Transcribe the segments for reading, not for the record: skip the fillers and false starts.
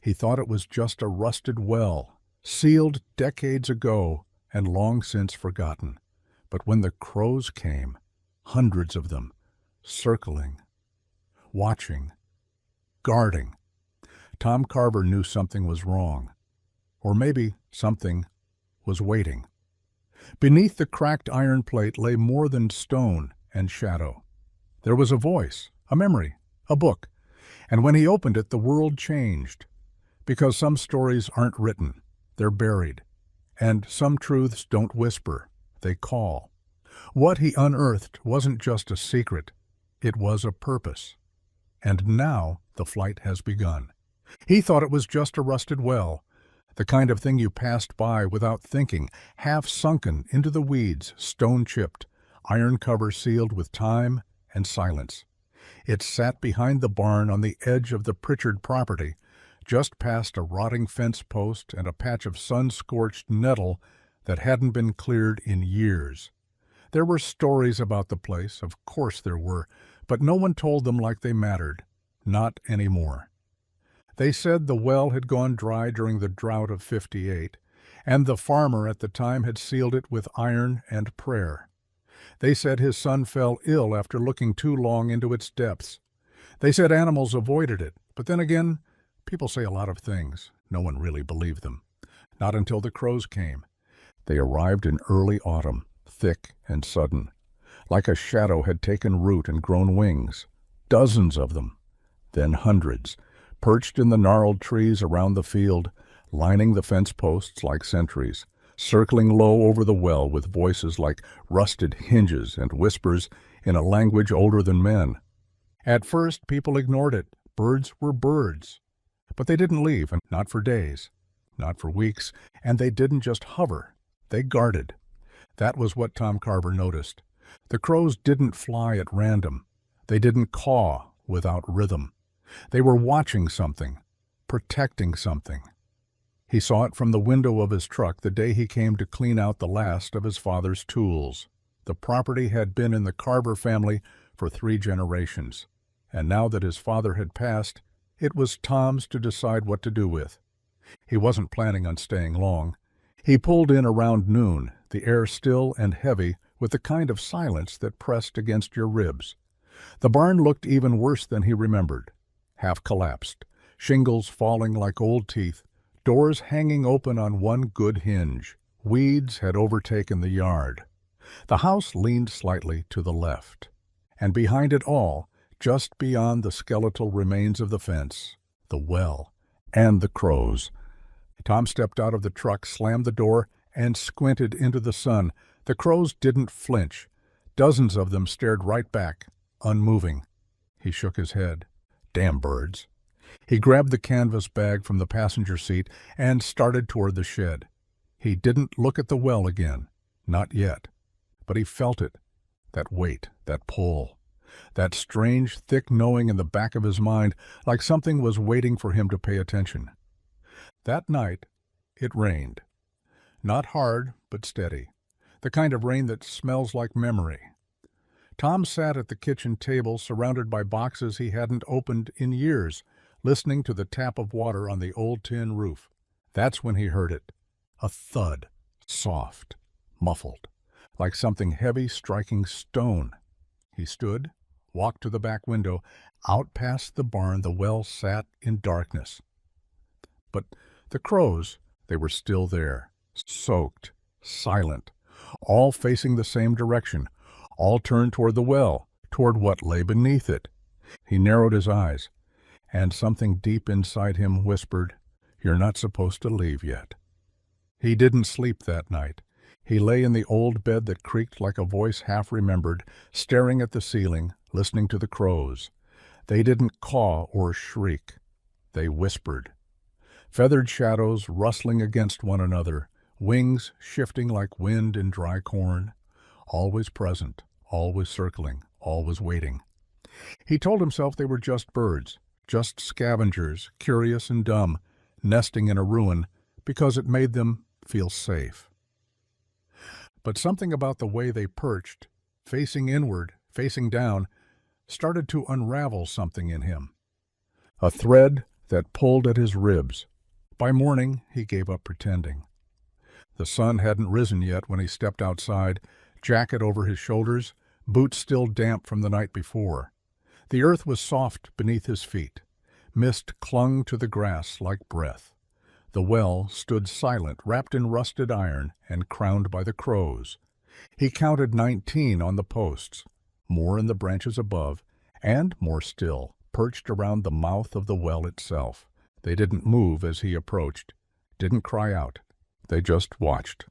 He thought it was just a rusted well, sealed decades ago and long since forgotten. But when the crows came, hundreds of them, circling, watching, guarding, Tom Carver knew something was wrong. Or maybe something was waiting. Beneath the cracked iron plate lay more than stone and shadow. There was a voice, a memory, a book, and when he opened it, the world changed. Because some stories aren't written, they're buried, and some truths don't whisper, they call. What he unearthed wasn't just a secret, it was a purpose. And now the flight has begun. He thought it was just a rusted well, the kind of thing you passed by without thinking, half sunken into the weeds, stone-chipped, iron cover sealed with time and silence. It sat behind the barn on the edge of the Pritchard property, just past a rotting fence post and a patch of sun-scorched nettle that hadn't been cleared in years. There were stories about the place, of course there were, but no one told them like they mattered. Not anymore. They said the well had gone dry during the drought of '58, and the farmer at the time had sealed it with iron and prayer. They said his son fell ill after looking too long into its depths. They said animals avoided it, but then again, people say a lot of things. No one really believed them. Not until the crows came. They arrived in early autumn, thick and sudden, like a shadow had taken root and grown wings. Dozens of them, then hundreds, perched in the gnarled trees around the field, lining the fence posts like sentries, circling low over the well with voices like rusted hinges and whispers in a language older than men. At first, people ignored it. Birds were birds. But they didn't leave, and not for days, not for weeks, and they didn't just hover. They guarded. That was what Tom Carver noticed. The crows didn't fly at random. They didn't caw without rhythm. They were watching something, protecting something. He saw it from the window of his truck the day he came to clean out the last of his father's tools. The property had been in the Carver family for 3 generations, and now that his father had passed, it was Tom's to decide what to do with. He wasn't planning on staying long. He pulled in around noon, the air still and heavy with the kind of silence that pressed against your ribs. The barn looked even worse than he remembered. Half collapsed, shingles falling like old teeth, doors hanging open on one good hinge. Weeds had overtaken the yard. The house leaned slightly to the left, and behind it all, just beyond the skeletal remains of the fence, the well, and the crows. Tom stepped out of the truck, slammed the door, and squinted into the sun. The crows didn't flinch. Dozens of them stared right back, unmoving. He shook his head. Damn birds. He grabbed the canvas bag from the passenger seat and started toward the shed. He didn't look at the well again. Not yet. But he felt it. That weight, that pull. That strange, thick knowing in the back of his mind, like something was waiting for him to pay attention. That night, it rained. Not hard, but steady. The kind of rain that smells like memory. Tom sat at the kitchen table, surrounded by boxes he hadn't opened in years, listening to the tap of water on the old tin roof. That's when he heard it. A thud, soft, muffled, like something heavy striking stone. He stood, walked to the back window. Out past the barn the well sat in darkness. But the crows, they were still there, soaked, silent, all facing the same direction, all turned toward the well, toward what lay beneath it. He narrowed his eyes, and something deep inside him whispered, "You're not supposed to leave yet." He didn't sleep that night. He lay in the old bed that creaked like a voice half remembered, staring at the ceiling, listening to the crows. They didn't caw or shriek. They whispered. Feathered shadows rustling against one another, wings shifting like wind in dry corn. Always present, always circling, always waiting. He told himself they were just birds, just scavengers, curious and dumb, nesting in a ruin because it made them feel safe. But something about the way they perched, facing inward, facing down, started to unravel something in him. A thread that pulled at his ribs. By morning, he gave up pretending. The sun hadn't risen yet when he stepped outside, jacket over his shoulders, boots still damp from the night before. The earth was soft beneath his feet. Mist clung to the grass like breath. The well stood silent, wrapped in rusted iron and crowned by the crows. He counted 19 on the posts, more in the branches above, and more still, perched around the mouth of the well itself. They didn't move as he approached, didn't cry out. They just watched.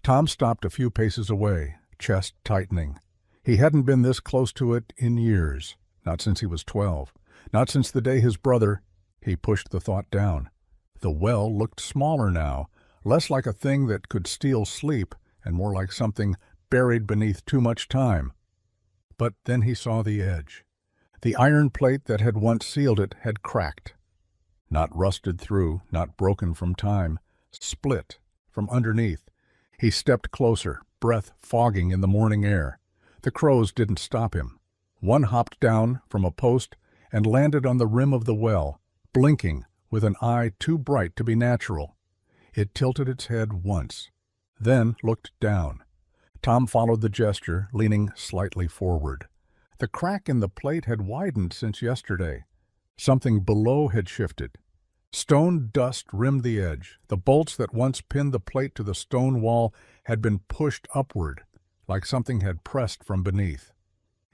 Tom stopped a few paces away, chest tightening. He hadn't been this close to it in years, not since he was 12, not since the day his brother— He pushed the thought down. The well looked smaller now, less like a thing that could steal sleep and more like something buried beneath too much time. But then he saw the edge. The iron plate that had once sealed it had cracked. Not rusted through, not broken from time, split from underneath. He stepped closer, breath fogging in the morning air. The crows didn't stop him. One hopped down from a post and landed on the rim of the well, blinking with an eye too bright to be natural. It tilted its head once, then looked down. Tom followed the gesture, leaning slightly forward. The crack in the plate had widened since yesterday. Something below had shifted. Stone dust rimmed the edge. The bolts that once pinned the plate to the stone wall had been pushed upward, like something had pressed from beneath.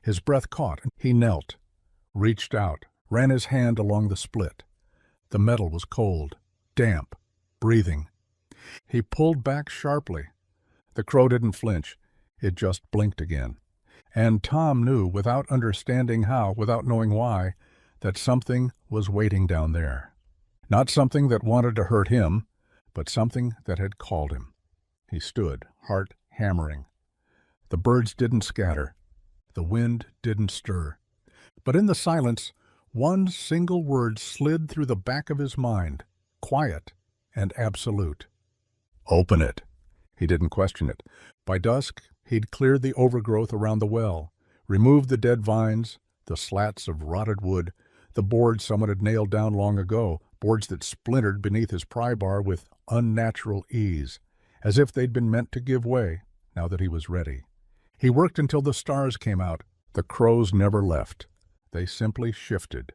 His breath caught. He knelt, reached out, ran his hand along the split. The metal was cold, damp, breathing. He pulled back sharply. The crow didn't flinch. It just blinked again. And Tom knew, without understanding how, without knowing why, that something was waiting down there. Not something that wanted to hurt him, but something that had called him. He stood, heart hammering. The birds didn't scatter. The wind didn't stir. But in the silence, one single word slid through the back of his mind, quiet and absolute. Open it. He didn't question it. By dusk, he'd cleared the overgrowth around the well, removed the dead vines, the slats of rotted wood, the boards someone had nailed down long ago, boards that splintered beneath his pry bar with unnatural ease, as if they'd been meant to give way, now that he was ready. He worked until the stars came out. The crows never left. They simply shifted,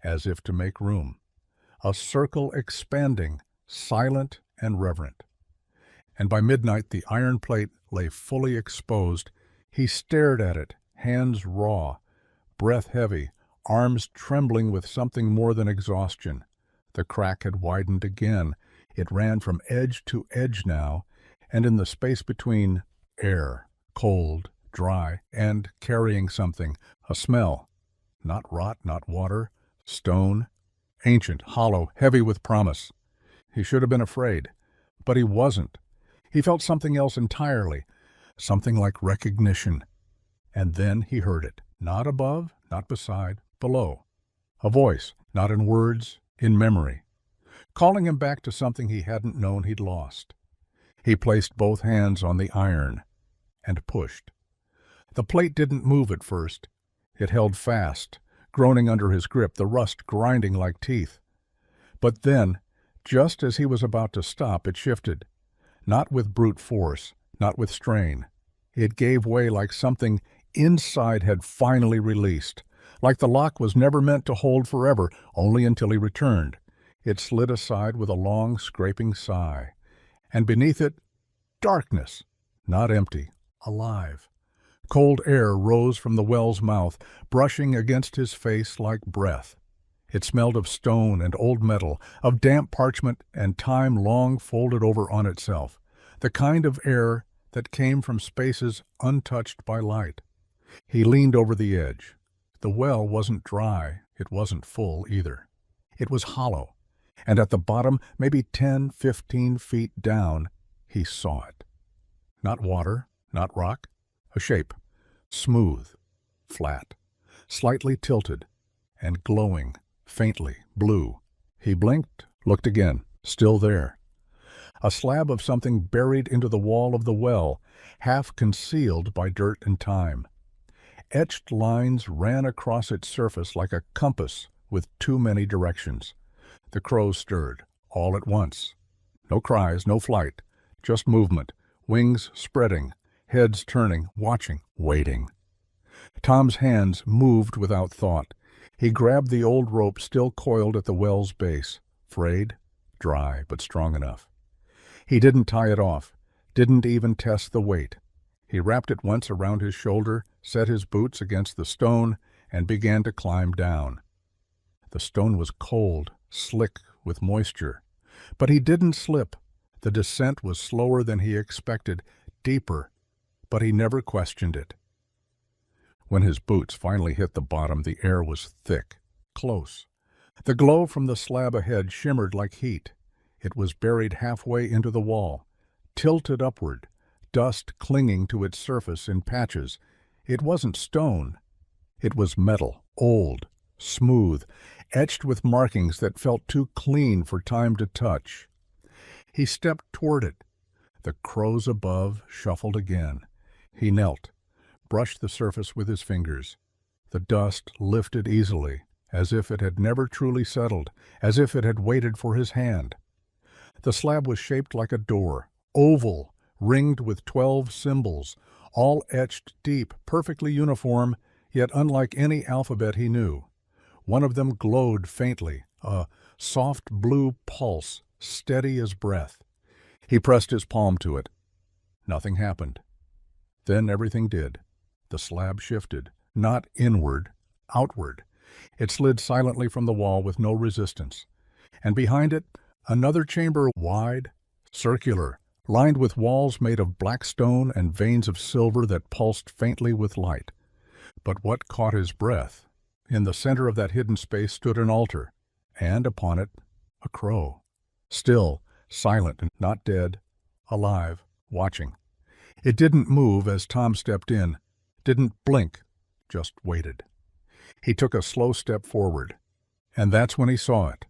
as if to make room. A circle expanding, silent and reverent. And by midnight the iron plate lay fully exposed. He stared at it, hands raw, breath heavy, arms trembling with something more than exhaustion. The crack had widened again. It ran from edge to edge now, and in the space between, air, cold, dry, and carrying something, a smell. Not rot, not water, stone, ancient, hollow, heavy with promise. He should have been afraid, but he wasn't. He felt something else entirely, something like recognition. And then he heard it, not above, not beside, below. A voice, not in words, in memory, calling him back to something he hadn't known he'd lost. He placed both hands on the iron and pushed. The plate didn't move at first. It held fast, groaning under his grip, the rust grinding like teeth. But then, just as he was about to stop, it shifted. Not with brute force, not with strain. It gave way like something inside had finally released, like the lock was never meant to hold forever, only until he returned. It slid aside with a long, scraping sigh. And beneath it, darkness, not empty, alive. Cold air rose from the well's mouth, brushing against his face like breath. It smelled of stone and old metal, of damp parchment and time long folded over on itself, the kind of air that came from spaces untouched by light. He leaned over the edge. The well wasn't dry, it wasn't full either. It was hollow, and at the bottom, maybe 10, 15 feet down, he saw it. Not water, not rock, a shape, smooth, flat, slightly tilted, and glowing, faintly, blue. He blinked, looked again, still there. A slab of something buried into the wall of the well, half concealed by dirt and time. Etched lines ran across its surface like a compass with too many directions. The crows stirred, all at once. No cries, no flight, just movement, wings spreading, heads turning, watching, waiting. Tom's hands moved without thought. He grabbed the old rope still coiled at the well's base, frayed, dry, but strong enough. He didn't tie it off, didn't even test the weight. He wrapped it once around his shoulder, set his boots against the stone, and began to climb down. The stone was cold, slick with moisture. But he didn't slip. The descent was slower than he expected, deeper, but he never questioned it. When his boots finally hit the bottom, the air was thick, close. The glow from the slab ahead shimmered like heat. It was buried halfway into the wall, tilted upward, dust clinging to its surface in patches. It wasn't stone. It was metal, old, smooth, etched with markings that felt too clean for time to touch. He stepped toward it. The crows above shuffled again. He knelt, brushed the surface with his fingers. The dust lifted easily, as if it had never truly settled, as if it had waited for his hand. The slab was shaped like a door, oval, ringed with 12 symbols, all etched deep, perfectly uniform, yet unlike any alphabet he knew. One of them glowed faintly, a soft blue pulse, steady as breath. He pressed his palm to it. Nothing happened. Then everything did. The slab shifted, not inward, outward. It slid silently from the wall with no resistance. And behind it, another chamber, wide, circular, lined with walls made of black stone and veins of silver that pulsed faintly with light. But what caught his breath? In the center of that hidden space stood an altar, and upon it, a crow. Still, silent and not dead, alive, watching. It didn't move as Tom stepped in, didn't blink, just waited. He took a slow step forward, and that's when he saw it.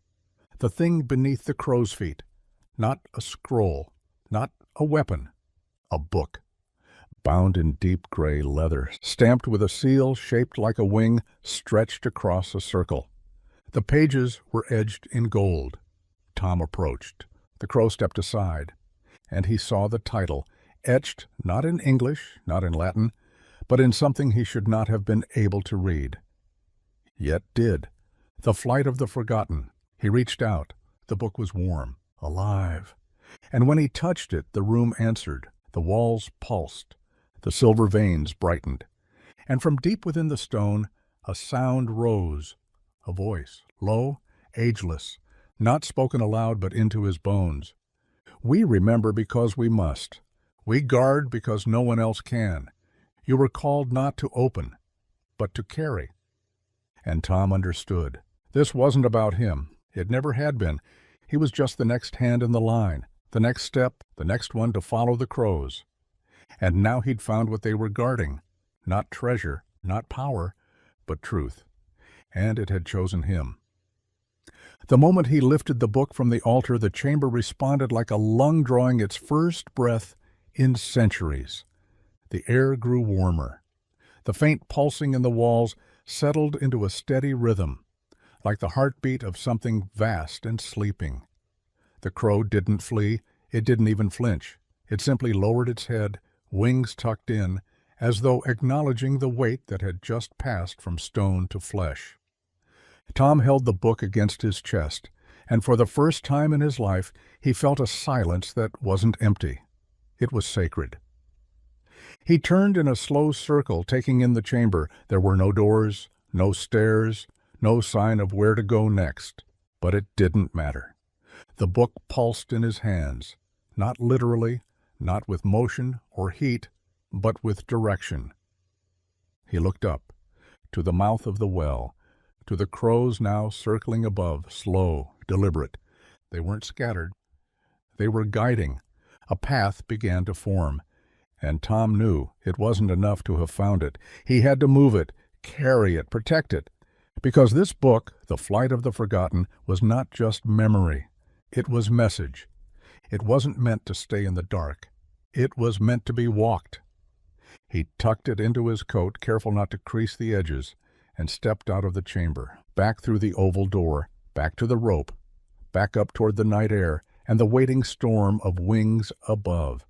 The thing beneath the crow's feet. Not a scroll, not a weapon, a book. Bound in deep gray leather, stamped with a seal shaped like a wing stretched across a circle. The pages were edged in gold. Tom approached. The crow stepped aside, and he saw the title, etched not in English, not in Latin, but in something he should not have been able to read. Yet did. The Flight of the Forgotten. He reached out. The book was warm, alive. And when he touched it, the room answered. The walls pulsed. The silver veins brightened. And from deep within the stone, a sound rose. A voice, low, ageless, not spoken aloud but into his bones. We remember because we must. We guard because no one else can. You were called not to open, but to carry. And Tom understood. This wasn't about him. It never had been. He was just the next hand in the line, the next step, the next one to follow the crows. And now he'd found what they were guarding. Not treasure, not power, but truth. And it had chosen him. The moment he lifted the book from the altar, the chamber responded like a lung drawing its first breath in centuries. The air grew warmer. The faint pulsing in the walls settled into a steady rhythm, like the heartbeat of something vast and sleeping. The crow didn't flee. It didn't even flinch. It simply lowered its head, wings tucked in, as though acknowledging the weight that had just passed from stone to flesh. Tom held the book against his chest, and for the first time in his life he felt a silence that wasn't empty. It was sacred. He turned in a slow circle, taking in the chamber. There were no doors, no stairs, no sign of where to go next. But it didn't matter. The book pulsed in his hands, not literally, not with motion or heat, but with direction. He looked up, to the mouth of the well, to the crows now circling above, slow, deliberate. They weren't scattered. They were guiding. A path began to form, and Tom knew it wasn't enough to have found it. He had to move it, carry it, protect it. Because this book, The Flight of the Forgotten, was not just memory. It was message. It wasn't meant to stay in the dark. It was meant to be walked. He tucked it into his coat, careful not to crease the edges, and stepped out of the chamber, back through the oval door, back to the rope, back up toward the night air and the waiting storm of wings above.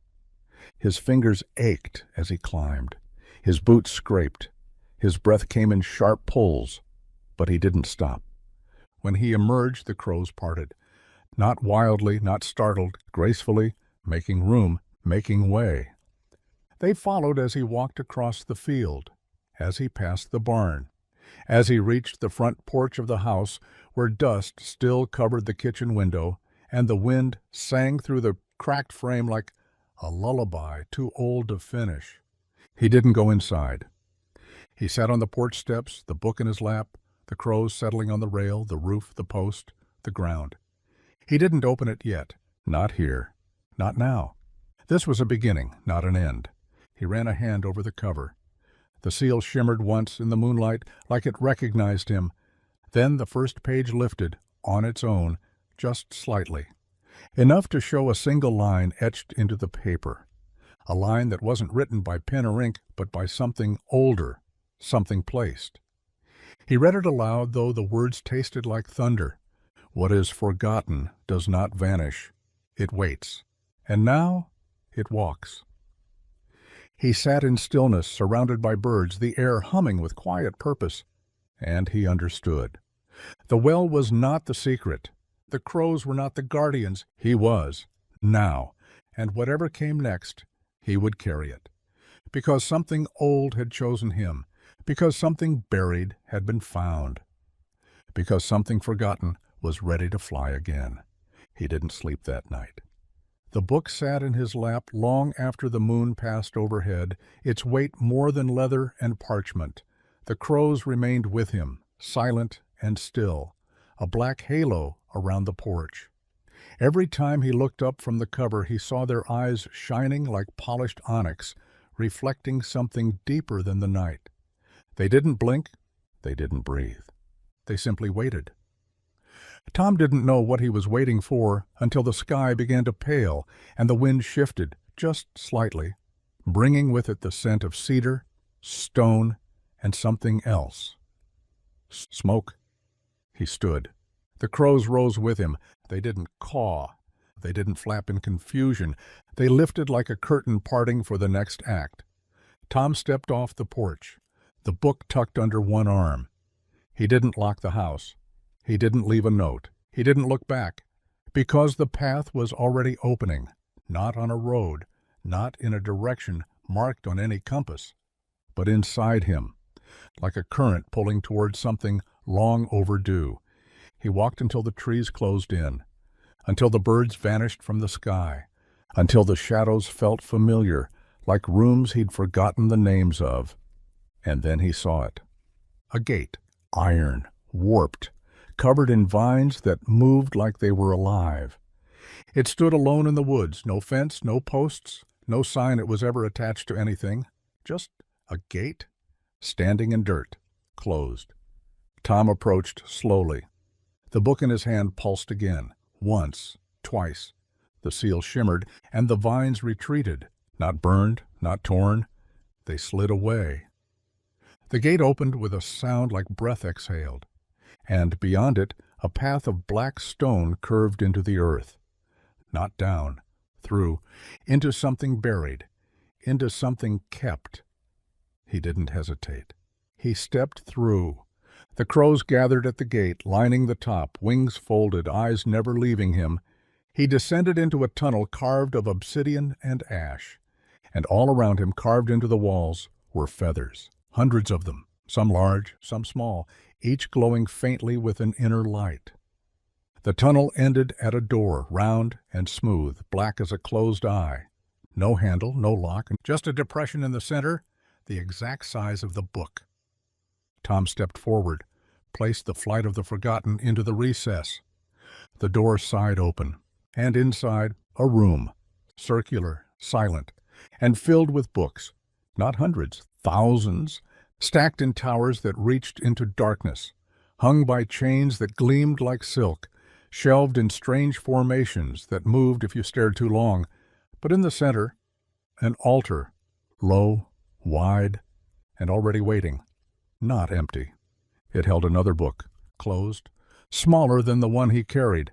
His fingers ached as he climbed. His boots scraped. His breath came in sharp pulls, but he didn't stop. When he emerged, the crows parted. Not wildly, not startled, gracefully, making room, making way. They followed as he walked across the field, as he passed the barn, as he reached the front porch of the house where dust still covered the kitchen window and the wind sang through the cracked frame like a lullaby too old to finish. He didn't go inside. He sat on the porch steps, the book in his lap, the crows settling on the rail, the roof, the post, the ground. He didn't open it yet. Not here. Not now. This was a beginning, not an end. He ran a hand over the cover. The seal shimmered once in the moonlight like it recognized him. Then the first page lifted, on its own, just slightly. Enough to show a single line etched into the paper. A line that wasn't written by pen or ink, but by something older, something placed. He read it aloud, though the words tasted like thunder. What is forgotten does not vanish. It waits. And now it walks. He sat in stillness, surrounded by birds, the air humming with quiet purpose. And he understood. The well was not the secret. The crows were not the guardians. He was, now. And whatever came next, he would carry it. Because something old had chosen him. Because something buried had been found. Because something forgotten was ready to fly again. He didn't sleep that night. The book sat in his lap long after the moon passed overhead, its weight more than leather and parchment. The crows remained with him, silent and still, a black halo around the porch. Every time he looked up from the cover, he saw their eyes shining like polished onyx, reflecting something deeper than the night. They didn't blink, they didn't breathe. They simply waited. Tom didn't know what he was waiting for until the sky began to pale and the wind shifted, just slightly, bringing with it the scent of cedar, stone, and something else. Smoke. He stood. The crows rose with him. They didn't caw. They didn't flap in confusion. They lifted like a curtain parting for the next act. Tom stepped off the porch, the book tucked under one arm. He didn't lock the house. He didn't leave a note. He didn't look back, because the path was already opening, not on a road, not in a direction marked on any compass, but inside him, like a current pulling towards something long overdue. He walked until the trees closed in, until the birds vanished from the sky, until the shadows felt familiar, like rooms he'd forgotten the names of. And then he saw it. A gate, iron, warped, covered in vines that moved like they were alive. It stood alone in the woods, no fence, no posts, no sign it was ever attached to anything, just a gate, standing in dirt, closed. Tom approached slowly. The book in his hand pulsed again, once, twice. The seal shimmered, and the vines retreated, not burned, not torn. They slid away. The gate opened with a sound like breath exhaled, and beyond it a path of black stone curved into the earth. Not down, through, into something buried, into something kept. He didn't hesitate. He stepped through. The crows gathered at the gate, lining the top, wings folded, eyes never leaving him. He descended into a tunnel carved of obsidian and ash, and all around him, carved into the walls, were feathers, hundreds of them, some large, some small, each glowing faintly with an inner light. The tunnel ended at a door, round and smooth, black as a closed eye. No handle, no lock, just a depression in the center, the exact size of the book. Tom stepped forward, placed the Flight of the Forgotten into the recess. The door sighed open, and inside, a room, circular, silent, and filled with books, not hundreds, thousands, stacked in towers that reached into darkness, hung by chains that gleamed like silk, shelved in strange formations that moved if you stared too long, but in the center, an altar, low, wide, and already waiting, not empty. It held another book, closed, smaller than the one he carried.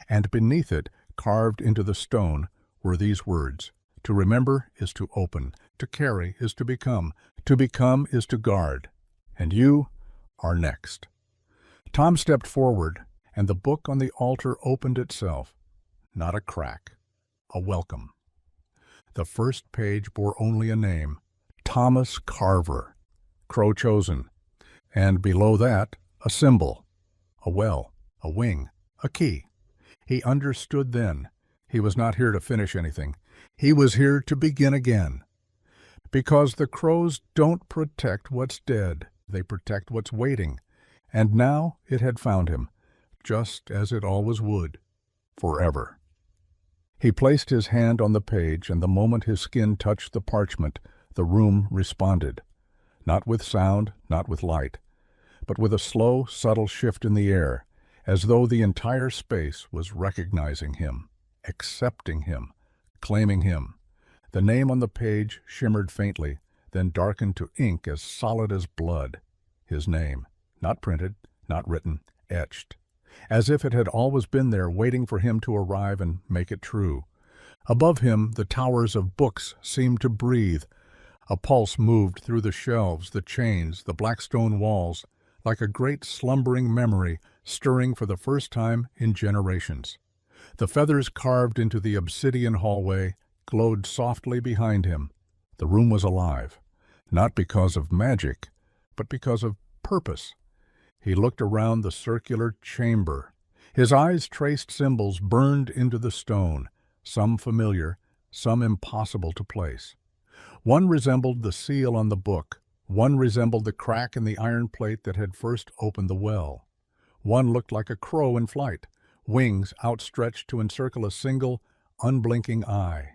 And beneath it, carved into the stone, were these words: "To remember is to open, to carry is to become is to guard. And you are next." Tom stepped forward, and the book on the altar opened itself. Not a crack, a welcome. The first page bore only a name: Thomas Carver, Crow Chosen, and below that, a symbol, a well, a wing, a key. He understood then. He was not here to finish anything. He was here to begin again. Because the crows don't protect what's dead. They protect what's waiting. And now it had found him, just as it always would, forever. He placed his hand on the page, and the moment his skin touched the parchment, the room responded. Not with sound, not with light, but with a slow, subtle shift in the air, as though the entire space was recognizing him, accepting him, claiming him. The name on the page shimmered faintly, then darkened to ink as solid as blood. His name, not printed, not written, etched, as if it had always been there waiting for him to arrive and make it true. Above him, the towers of books seemed to breathe. A pulse moved through the shelves, the chains, the black stone walls, like a great slumbering memory stirring for the first time in generations. The feathers carved into the obsidian hallway glowed softly behind him. The room was alive, not because of magic, but because of purpose. He looked around the circular chamber. His eyes traced symbols burned into the stone, some familiar, some impossible to place. One resembled the seal on the book. One resembled the crack in the iron plate that had first opened the well. One looked like a crow in flight, wings outstretched to encircle a single, unblinking eye.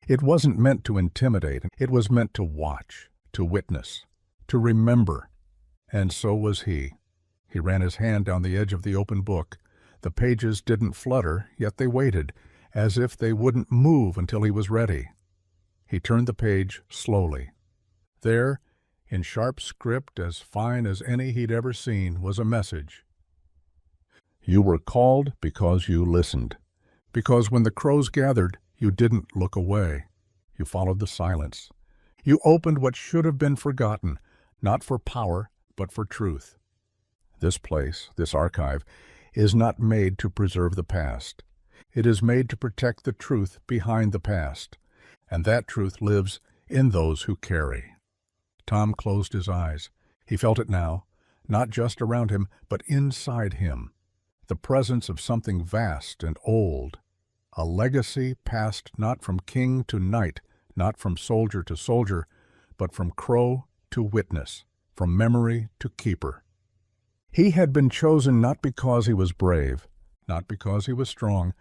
It wasn't meant to intimidate. It was meant to watch, to witness, to remember. And so was he. He ran his hand down the edge of the open book. The pages didn't flutter, yet they waited, as if they wouldn't move until he was ready. He turned the page slowly. There, in sharp script as fine as any he'd ever seen, was a message. You were called because you listened. Because when the crows gathered, you didn't look away. You followed the silence. You opened what should have been forgotten, not for power, but for truth. This place, this archive, is not made to preserve the past. It is made to protect the truth behind the past, and that truth lives in those who carry. Tom closed his eyes. He felt it now, not just around him, but inside him. The presence of something vast and old. A legacy passed not from king to knight, not from soldier to soldier, but from crow to witness, from memory to keeper. He had been chosen not because he was brave, not because he was strong,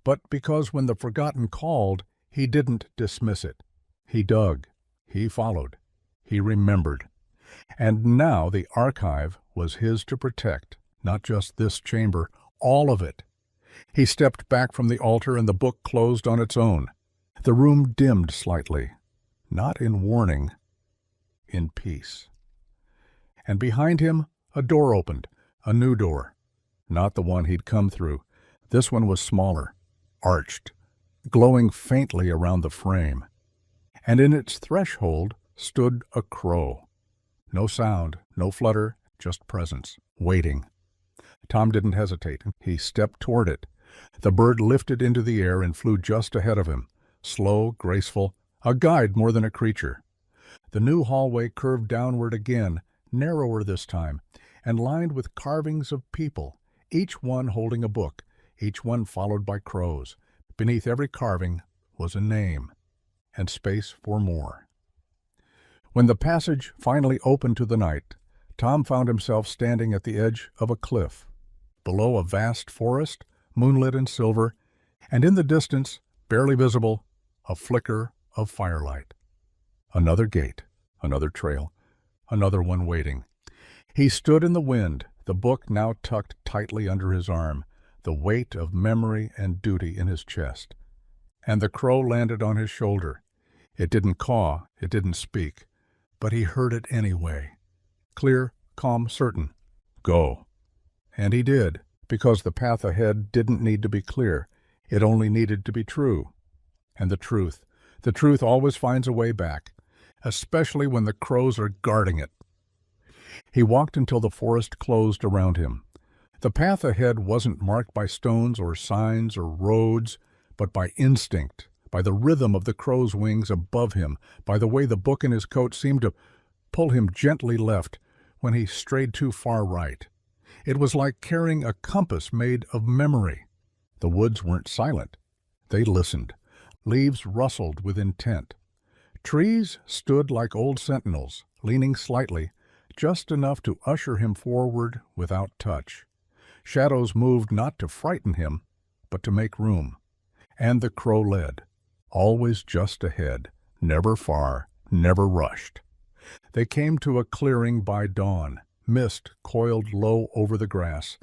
but because when the forgotten called, he didn't dismiss it. He dug, he followed, he remembered. And now the archive was his to protect, not just this chamber, all of it. He stepped back from the altar and the book closed on its own. The room dimmed slightly, not in warning, in peace. And behind him, a door opened, a new door. Not the one he'd come through. This one was smaller, arched, glowing faintly around the frame. And in its threshold stood a crow. No sound, no flutter, just presence, waiting. Tom didn't hesitate. He stepped toward it. The bird lifted into the air and flew just ahead of him, slow, graceful, a guide more than a creature. The new hallway curved downward again, narrower this time, and lined with carvings of people, each one holding a book, each one followed by crows. Beneath every carving was a name, and space for more. When the passage finally opened to the night, Tom found himself standing at the edge of a cliff, below a vast forest, moonlit and silver, and in the distance, barely visible, a flicker of firelight. Another gate, another trail, another one waiting. He stood in the wind, the book now tucked tightly under his arm, the weight of memory and duty in his chest. And the crow landed on his shoulder. It didn't caw, it didn't speak, but he heard it anyway. Clear, calm, certain. Go. And he did, because the path ahead didn't need to be clear. It only needed to be true. And the truth always finds a way back, especially when the crows are guarding it. He walked until the forest closed around him. The path ahead wasn't marked by stones or signs or roads, but by instinct, by the rhythm of the crow's wings above him, by the way the book in his coat seemed to pull him gently left when he strayed too far right. It was like carrying a compass made of memory. The woods weren't silent. They listened. Leaves rustled with intent. Trees stood like old sentinels, leaning slightly, just enough to usher him forward without touch. Shadows moved not to frighten him, but to make room. And the crow led, always just ahead, never far, never rushed. They came to a clearing by dawn. Mist coiled low over the grass,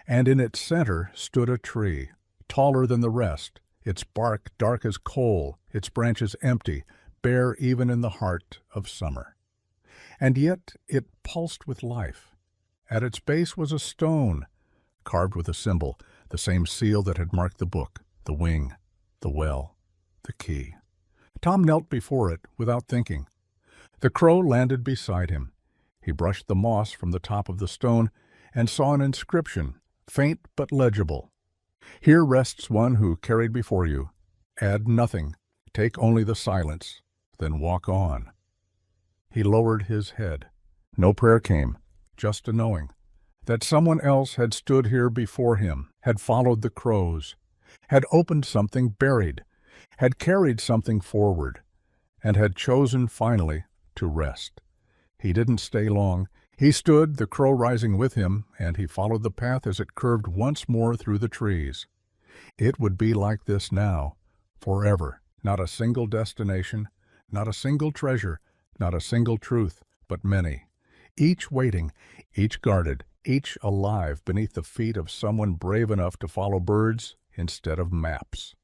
and in its center stood a tree, taller than the rest, its bark dark as coal, its branches empty, bare even in the heart of summer. And yet it pulsed with life. At its base was a stone, carved with a symbol, the same seal that had marked the book, the wing, the well, the key. Tom knelt before it without thinking. The crow landed beside him. He brushed the moss from the top of the stone and saw an inscription, faint but legible. Here rests one who carried before you. Add nothing, take only the silence, then walk on. He lowered his head. No prayer came, just a knowing that someone else had stood here before him, had followed the crows, had opened something buried, had carried something forward, and had chosen finally to rest. He didn't stay long. He stood, the crow rising with him, and he followed the path as it curved once more through the trees. It would be like this now, forever. Not a single destination, not a single treasure, not a single truth, but many. Each waiting, each guarded, each alive beneath the feet of someone brave enough to follow birds instead of maps.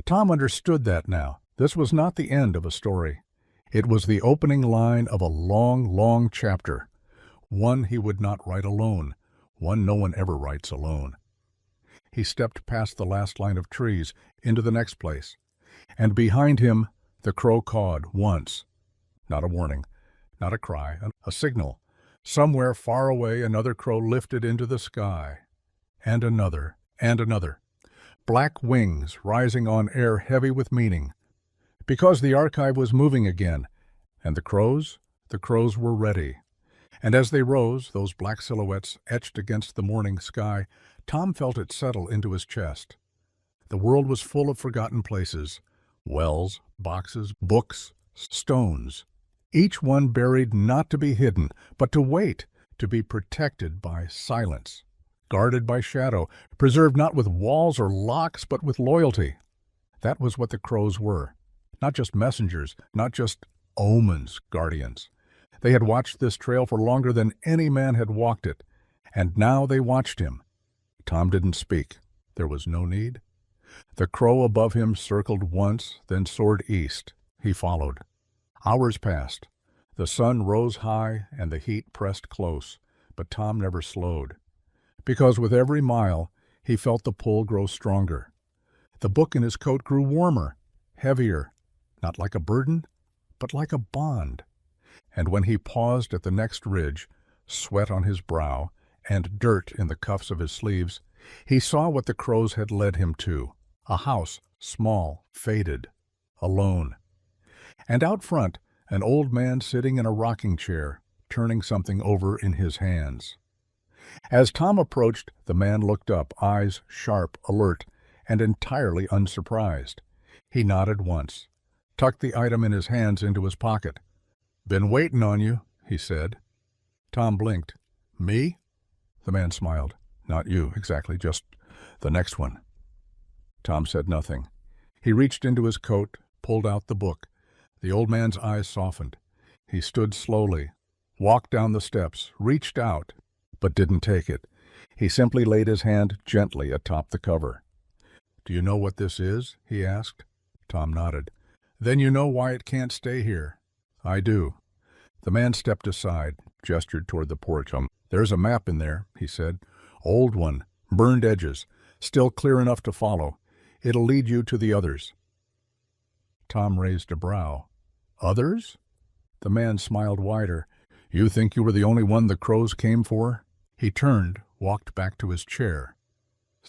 Tom understood that now. This was not the end of a story. It was the opening line of a long, long chapter, one he would not write alone, one no one ever writes alone. He stepped past the last line of trees into the next place, and behind him the crow cawed once. Not a warning, not a cry, a signal. Somewhere far away another crow lifted into the sky, and another, black wings rising on air heavy with meaning. Because the archive was moving again, and the crows were ready. And as they rose, those black silhouettes etched against the morning sky, Tom felt it settle into his chest. The world was full of forgotten places, wells, boxes, books, stones, each one buried not to be hidden, but to wait, to be protected by silence, guarded by shadow, preserved not with walls or locks, but with loyalty. That was what the crows were. Not just messengers, not just omens, guardians. They had watched this trail for longer than any man had walked it, and now they watched him. Tom didn't speak. There was no need. The crow above him circled once, then soared east. He followed. Hours passed. The sun rose high and the heat pressed close, but Tom never slowed. Because with every mile, he felt the pull grow stronger. The book in his coat grew warmer, heavier, not like a burden, but like a bond. And when he paused at the next ridge, sweat on his brow and dirt in the cuffs of his sleeves, he saw what the crows had led him to, a house, small, faded, alone. And out front, an old man sitting in a rocking chair, turning something over in his hands. As Tom approached, the man looked up, eyes sharp, alert, and entirely unsurprised. He nodded once, tucked the item in his hands into his pocket. "Been waiting on you," he said. Tom blinked. "Me?" The man smiled. "Not you, exactly, just the next one." Tom said nothing. He reached into his coat, pulled out the book. The old man's eyes softened. He stood slowly, walked down the steps, reached out, but didn't take it. He simply laid his hand gently atop the cover. "Do you know what this is?" he asked. Tom nodded. "Then you know why it can't stay here." "I do." The man stepped aside, gestured toward the porch. "There's a map in there," he said. Old one, burned edges, still clear enough to follow. It'll lead you to the others." Tom raised a brow. "Others?" The man smiled wider. "You think you were the only one the crows came for?" He turned, walked back to his chair.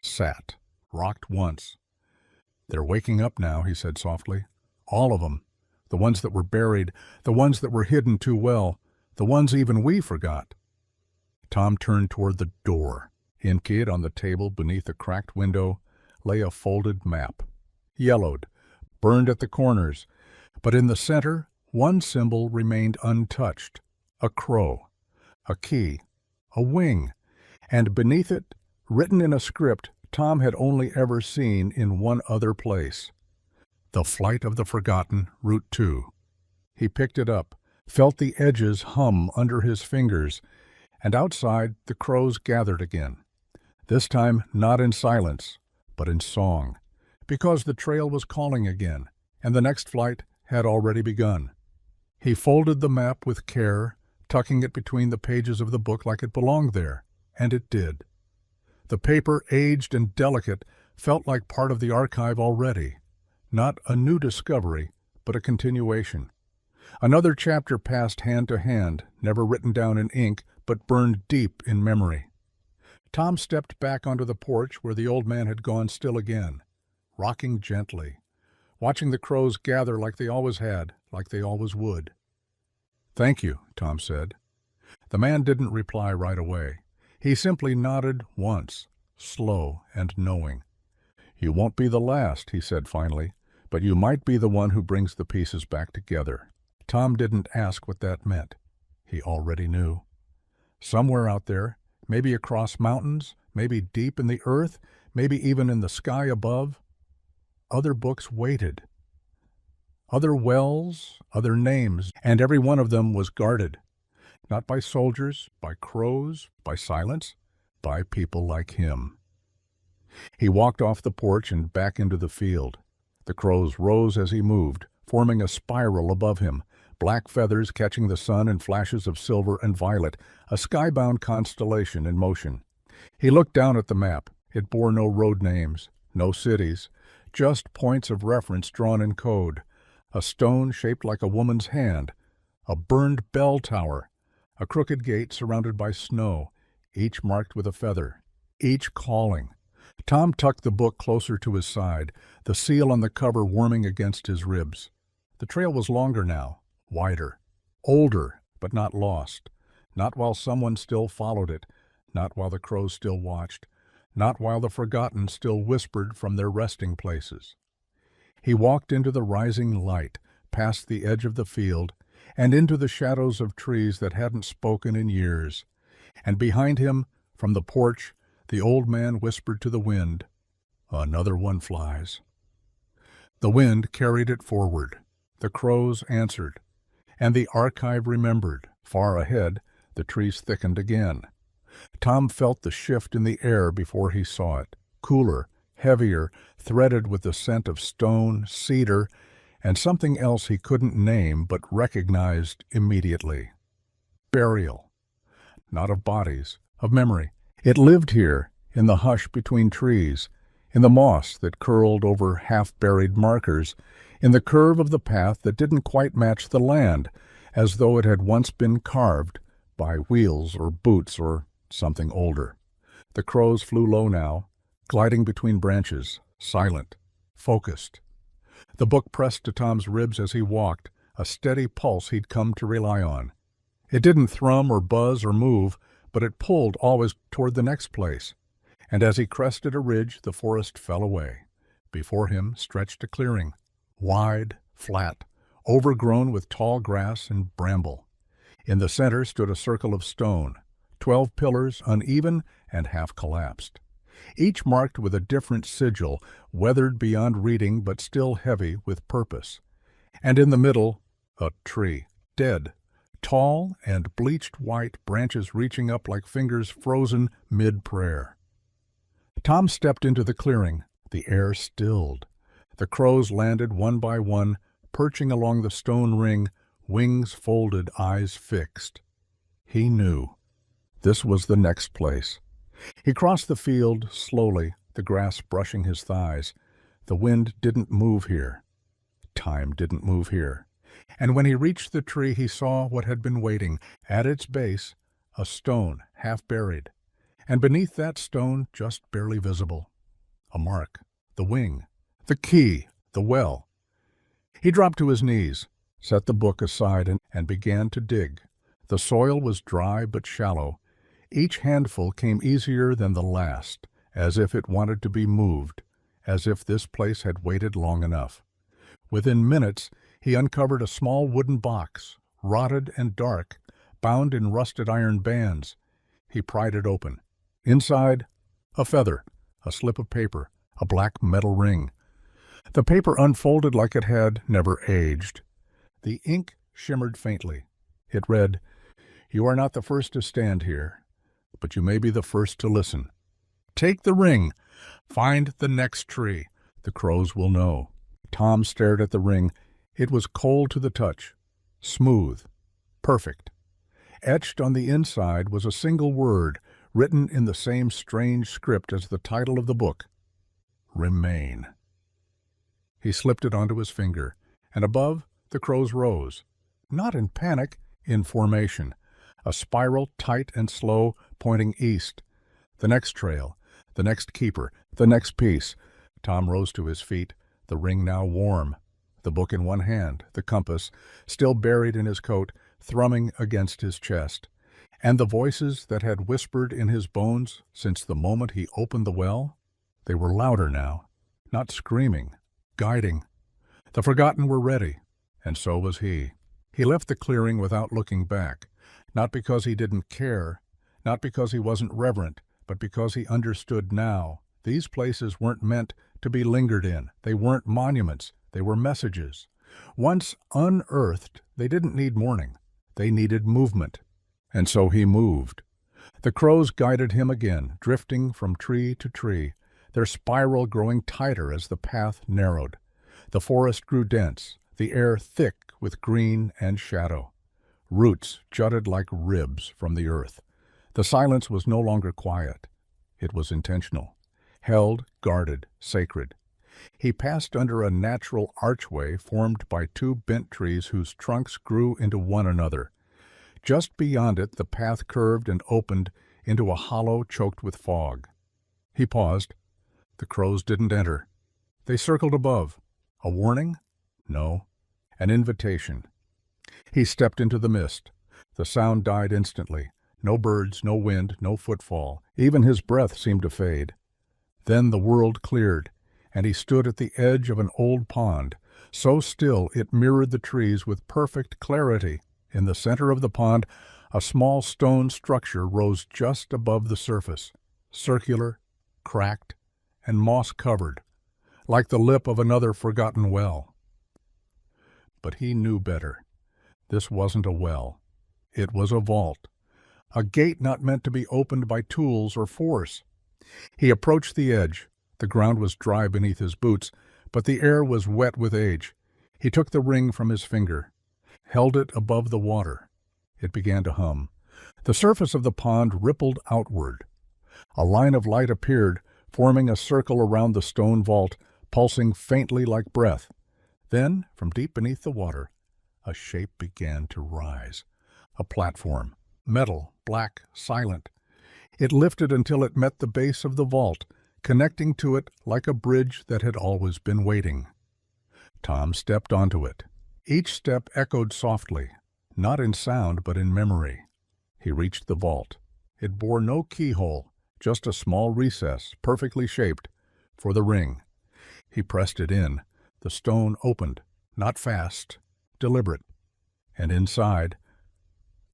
Sat, rocked once. "They're waking up now," he said softly. "All of them. The ones that were buried, the ones that were hidden too well, the ones even we forgot." Tom turned toward the door. In it, on the table beneath a cracked window, lay a folded map. Yellowed, burned at the corners, but in the center, one symbol remained untouched. A crow, a key, a wing, and beneath it, written in a script Tom had only ever seen in one other place. "The Flight of the Forgotten, Route 2. He picked it up, felt the edges hum under his fingers, and outside the crows gathered again. This time not in silence, but in song, because the trail was calling again, and the next flight had already begun. He folded the map with care, tucking it between the pages of the book like it belonged there, and it did. The paper, aged and delicate, felt like part of the archive already. Not a new discovery, but a continuation. Another chapter passed hand to hand, never written down in ink, but burned deep in memory. Tom stepped back onto the porch where the old man had gone still again, rocking gently, watching the crows gather like they always had, like they always would. "Thank you," Tom said. The man didn't reply right away. He simply nodded once, slow and knowing. "You won't be the last," he said finally, "but you might be the one who brings the pieces back together." Tom didn't ask what that meant. He already knew. Somewhere out there, maybe across mountains, maybe deep in the earth, maybe even in the sky above, other books waited. Other wells, other names, and every one of them was guarded. Not by soldiers, by crows, by silence, by people like him. He walked off the porch and back into the field. The crows rose as he moved, forming a spiral above him, black feathers catching the sun in flashes of silver and violet, a skybound constellation in motion. He looked down at the map. It bore no road names, no cities, just points of reference drawn in code. A stone shaped like a woman's hand, a burned bell tower, a crooked gate surrounded by snow, each marked with a feather, each calling. Tom tucked the book closer to his side, the seal on the cover warming against his ribs. The trail was longer now, wider, older, but not lost. Not while someone still followed it, not while the crows still watched, not while the forgotten still whispered from their resting places. He walked into the rising light, past the edge of the field, and into the shadows of trees that hadn't spoken in years. And behind him, from the porch, the old man whispered to the wind, "Another one flies." The wind carried it forward. The crows answered. And the archive remembered. Far ahead, the trees thickened again. Tom felt the shift in the air before he saw it. Cooler, heavier, threaded with the scent of stone, cedar, and something else he couldn't name but recognized immediately. Burial. Not of bodies, of memory. It lived here, in the hush between trees, in the moss that curled over half-buried markers, in the curve of the path that didn't quite match the land, as though it had once been carved by wheels or boots or something older. The crows flew low now, gliding between branches, silent, focused. The book pressed to Tom's ribs as he walked, a steady pulse he'd come to rely on. It didn't thrum or buzz or move, but it pulled always toward the next place. And as he crested a ridge, the forest fell away. Before him stretched a clearing, wide, flat, overgrown with tall grass and bramble. In the center stood a circle of stone, 12 pillars, uneven and half collapsed, each marked with a different sigil, weathered beyond reading but still heavy with purpose. And in the middle, a tree, dead, tall and bleached white, branches reaching up like fingers frozen mid-prayer. Tom stepped into the clearing. The air stilled. The crows landed one by one, perching along the stone ring, wings folded, eyes fixed. He knew. This was the next place. He crossed the field slowly, the grass brushing his thighs. The wind didn't move here. Time didn't move here. And when he reached the tree, he saw what had been waiting. At its base, a stone half buried, and beneath that stone, just barely visible, a mark, the wing, the key, the well. He dropped to his knees, set the book aside, and began to dig. The soil was dry but shallow. Each handful came easier than the last, as if it wanted to be moved, as if this place had waited long enough. Within minutes, he uncovered a small wooden box, rotted and dark, bound in rusted iron bands. He pried it open. Inside, a feather, a slip of paper, a black metal ring. The paper unfolded like it had never aged. The ink shimmered faintly. It read, "You are not the first to stand here, but you may be the first to listen. Take the ring. Find the next tree. The crows will know." Tom stared at the ring. It was cold to the touch, smooth, perfect. Etched on the inside was a single word, written in the same strange script as the title of the book, "Remain." He slipped it onto his finger, and above, the crows rose. Not in panic, in formation. A spiral, tight and slow, pointing east. The next trail, the next keeper, the next piece. Tom rose to his feet, the ring now warm, the book in one hand, the compass, still buried in his coat, thrumming against his chest. And the voices that had whispered in his bones since the moment he opened the well, they were louder now, not screaming, guiding. The forgotten were ready, and so was he. He left the clearing without looking back, not because he didn't care, not because he wasn't reverent, but because he understood now. These places weren't meant to be lingered in. They weren't monuments. They were messages. Once unearthed, they didn't need mourning. They needed movement. And so he moved. The crows guided him again, drifting from tree to tree, their spiral growing tighter as the path narrowed. The forest grew dense, the air thick with green and shadow. Roots jutted like ribs from the earth. The silence was no longer quiet. It was intentional, held, guarded, sacred. He passed under a natural archway formed by two bent trees whose trunks grew into one another. Just beyond it, the path curved and opened into a hollow choked with fog. He paused. The crows didn't enter. They circled above. A warning? No. An invitation. He stepped into the mist. The sound died instantly. No birds, no wind, no footfall. Even his breath seemed to fade. Then the world cleared, and he stood at the edge of an old pond, so still it mirrored the trees with perfect clarity. In the center of the pond, a small stone structure rose just above the surface, circular, cracked, and moss-covered, like the lip of another forgotten well. But he knew better. This wasn't a well. It was a vault, a gate not meant to be opened by tools or force. He approached the edge. The ground was dry beneath his boots, but the air was wet with age. He took the ring from his finger, held it above the water. It began to hum. The surface of the pond rippled outward. A line of light appeared, forming a circle around the stone vault, pulsing faintly like breath. Then, from deep beneath the water, a shape began to rise. A platform, metal, black, silent. It lifted until it met the base of the vault, connecting to it like a bridge that had always been waiting. Tom stepped onto it. Each step echoed softly, not in sound but in memory. He reached the vault. It bore no keyhole, just a small recess, perfectly shaped, for the ring. He pressed it in. The stone opened, not fast, deliberate. And inside,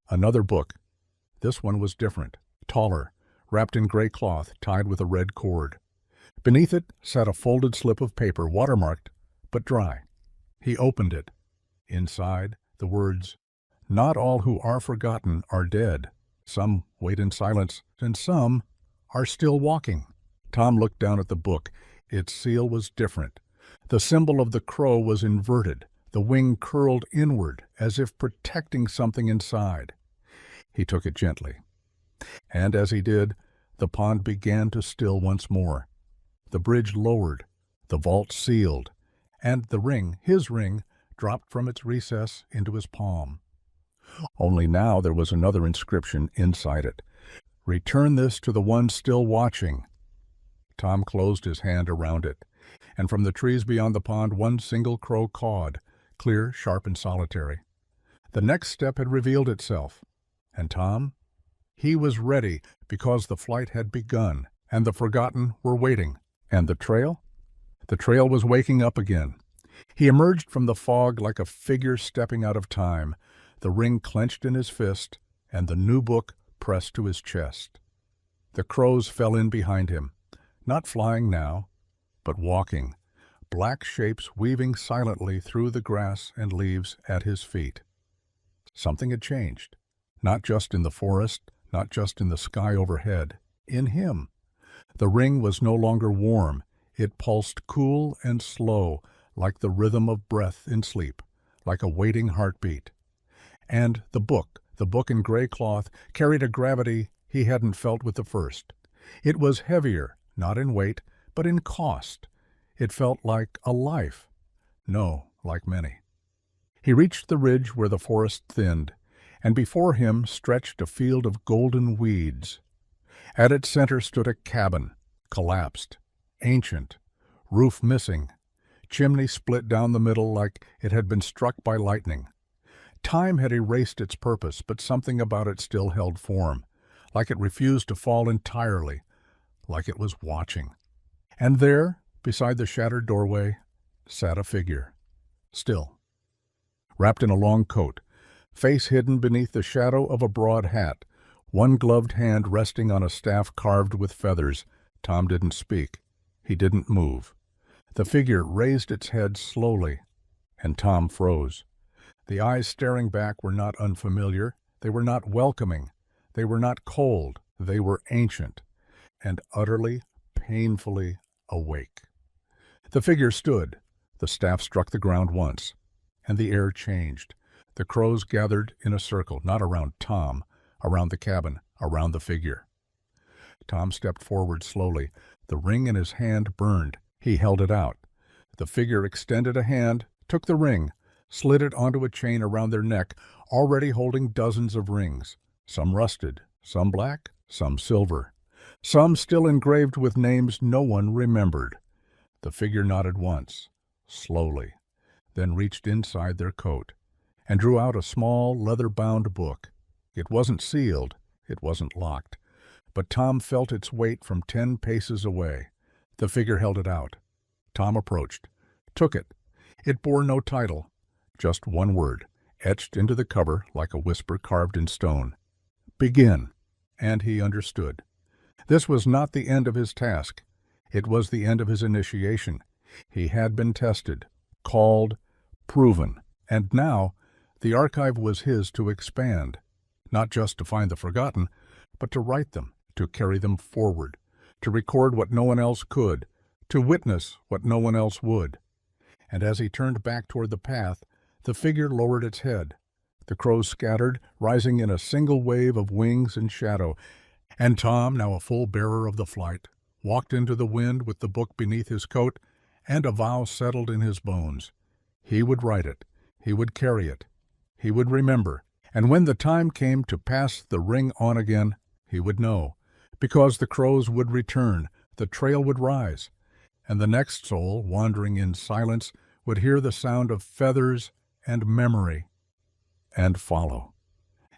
another book. This one was different, taller, wrapped in gray cloth, tied with a red cord. Beneath it sat a folded slip of paper, watermarked, but dry. He opened it. Inside, the words, "Not all who are forgotten are dead. Some wait in silence, and some are still walking." Tom looked down at the book. Its seal was different. The symbol of the crow was inverted, the wing curled inward, as if protecting something inside. He took it gently. And as he did, The pond began to still once more. The bridge lowered, the vault sealed, and the ring, his ring, dropped from its recess into his palm. Only now there was another inscription inside it. "Return this to the one still watching." Tom closed his hand around it, and from the trees beyond the pond one single crow cawed, clear, sharp, and solitary. The next step had revealed itself, and Tom? He was ready, because the flight had begun, and the forgotten were waiting. And the trail? The trail was waking up again. He emerged from the fog like a figure stepping out of time, the ring clenched in his fist, and the new book pressed to his chest. The crows fell in behind him, not flying now, but walking, black shapes weaving silently through the grass and leaves at his feet. Something had changed, not just in the forest, not just in the sky overhead, in him. The ring was no longer warm. It pulsed cool and slow, like the rhythm of breath in sleep, like a waiting heartbeat. And the book in gray cloth, carried a gravity he hadn't felt with the first. It was heavier, not in weight, but in cost. It felt like a life. No, like many. He reached the ridge where the forest thinned, and before him stretched a field of golden weeds. At its center stood a cabin, collapsed, ancient, roof missing, chimney split down the middle like it had been struck by lightning. Time had erased its purpose, but something about it still held form, like it refused to fall entirely, like it was watching. And there, beside the shattered doorway, sat a figure, still, wrapped in a long coat, face hidden beneath the shadow of a broad hat, one gloved hand resting on a staff carved with feathers. Tom didn't speak. He didn't move. The figure raised its head slowly, and Tom froze. The eyes staring back were not unfamiliar. They were not welcoming. They were not cold. They were ancient, and utterly, painfully awake. The figure stood. The staff struck the ground once, and the air changed. The crows gathered in a circle, not around Tom, around the cabin, around the figure. Tom stepped forward slowly. The ring in his hand burned. He held it out. The figure extended a hand, took the ring, slid it onto a chain around their neck, already holding dozens of rings, some rusted, some black, some silver, some still engraved with names no one remembered. The figure nodded once, slowly, then reached inside their coat and drew out a small, leather-bound book. It wasn't sealed, it wasn't locked, but Tom felt its weight from 10 paces away. The figure held it out. Tom approached, took it. It bore no title, just one word, etched into the cover like a whisper carved in stone. Begin. And he understood. This was not the end of his task. It was the end of his initiation. He had been tested, called, proven, and now the archive was his to expand, not just to find the forgotten, but to write them, to carry them forward, to record what no one else could, to witness what no one else would. And as he turned back toward the path, the figure lowered its head. The crows scattered, rising in a single wave of wings and shadow, and Tom, now a full bearer of the flight, walked into the wind with the book beneath his coat, and a vow settled in his bones. He would write it. He would carry it. He would remember. And when the time came to pass the ring on again, he would know. Because the crows would return, the trail would rise, and the next soul, wandering in silence, would hear the sound of feathers and memory, and follow.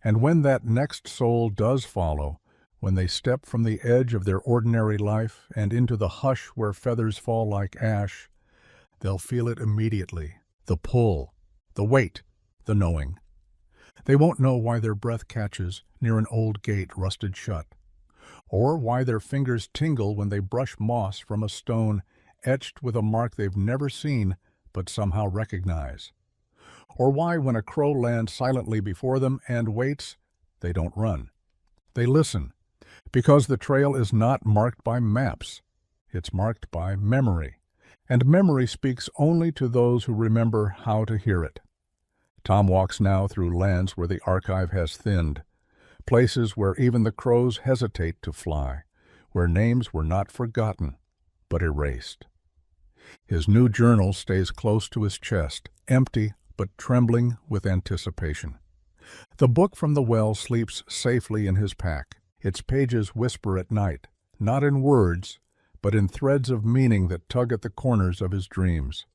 And when that next soul does follow, when they step from the edge of their ordinary life and into the hush where feathers fall like ash, they'll feel it immediately, the pull, the weight, the knowing. They won't know why their breath catches near an old gate rusted shut, or why their fingers tingle when they brush moss from a stone etched with a mark they've never seen but somehow recognize, or why when a crow lands silently before them and waits, they don't run. They listen, because the trail is not marked by maps. It's marked by memory, and memory speaks only to those who remember how to hear it. Tom walks now through lands where the archive has thinned, places where even the crows hesitate to fly, where names were not forgotten, but erased. His new journal stays close to his chest, empty but trembling with anticipation. The book from the well sleeps safely in his pack. Its pages whisper at night, not in words, but in threads of meaning that tug at the corners of his dreams,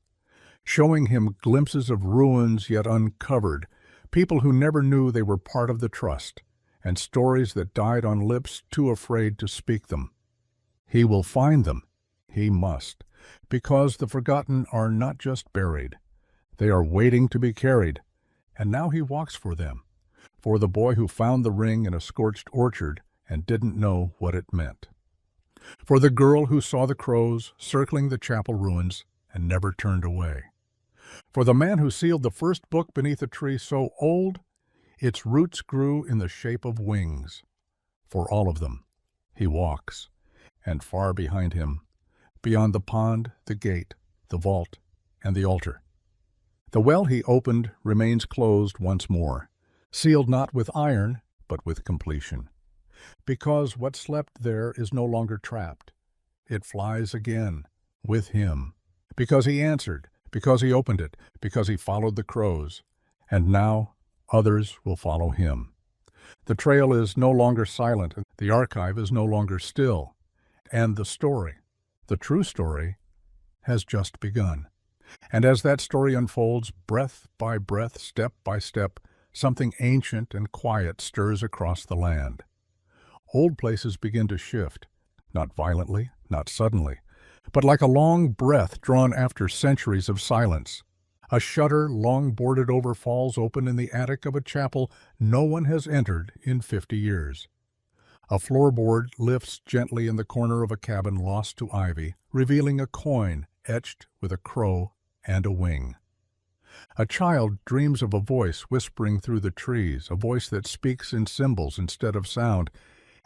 showing him glimpses of ruins yet uncovered, people who never knew they were part of the trust, and stories that died on lips too afraid to speak them. He will find them. He must, because the forgotten are not just buried. They are waiting to be carried, and now he walks for them, for the boy who found the ring in a scorched orchard and didn't know what it meant, for the girl who saw the crows circling the chapel ruins and never turned away, for the man who sealed the first book beneath a tree so old its roots grew in the shape of wings. For all of them, he walks, and far behind him, beyond the pond, the gate, the vault, and the altar, the well he opened remains closed once more, sealed not with iron, but with completion. Because what slept there is no longer trapped. It flies again, with him. Because he answered, because he opened it, because he followed the crows. And now others will follow him. The trail is no longer silent, the archive is no longer still. And the story, the true story, has just begun. And as that story unfolds, breath by breath, step by step, something ancient and quiet stirs across the land. Old places begin to shift, not violently, not suddenly, but like a long breath drawn after centuries of silence. A shutter long boarded over falls open in the attic of a chapel no one has entered in 50 years. A floorboard lifts gently in the corner of a cabin lost to ivy, revealing a coin etched with a crow and a wing. A child dreams of a voice whispering through the trees, a voice that speaks in symbols instead of sound,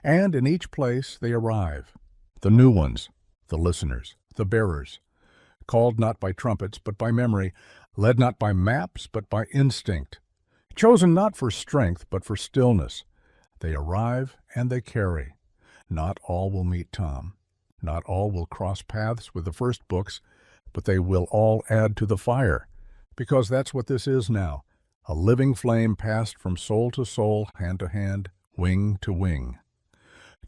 and in each place they arrive. The new ones, the listeners, the bearers, called not by trumpets but by memory, led not by maps but by instinct, chosen not for strength but for stillness. They arrive and they carry. Not all will meet Tom. Not all will cross paths with the first books, but they will all add to the fire, because that's what this is now, a living flame passed from soul to soul, hand to hand, wing to wing.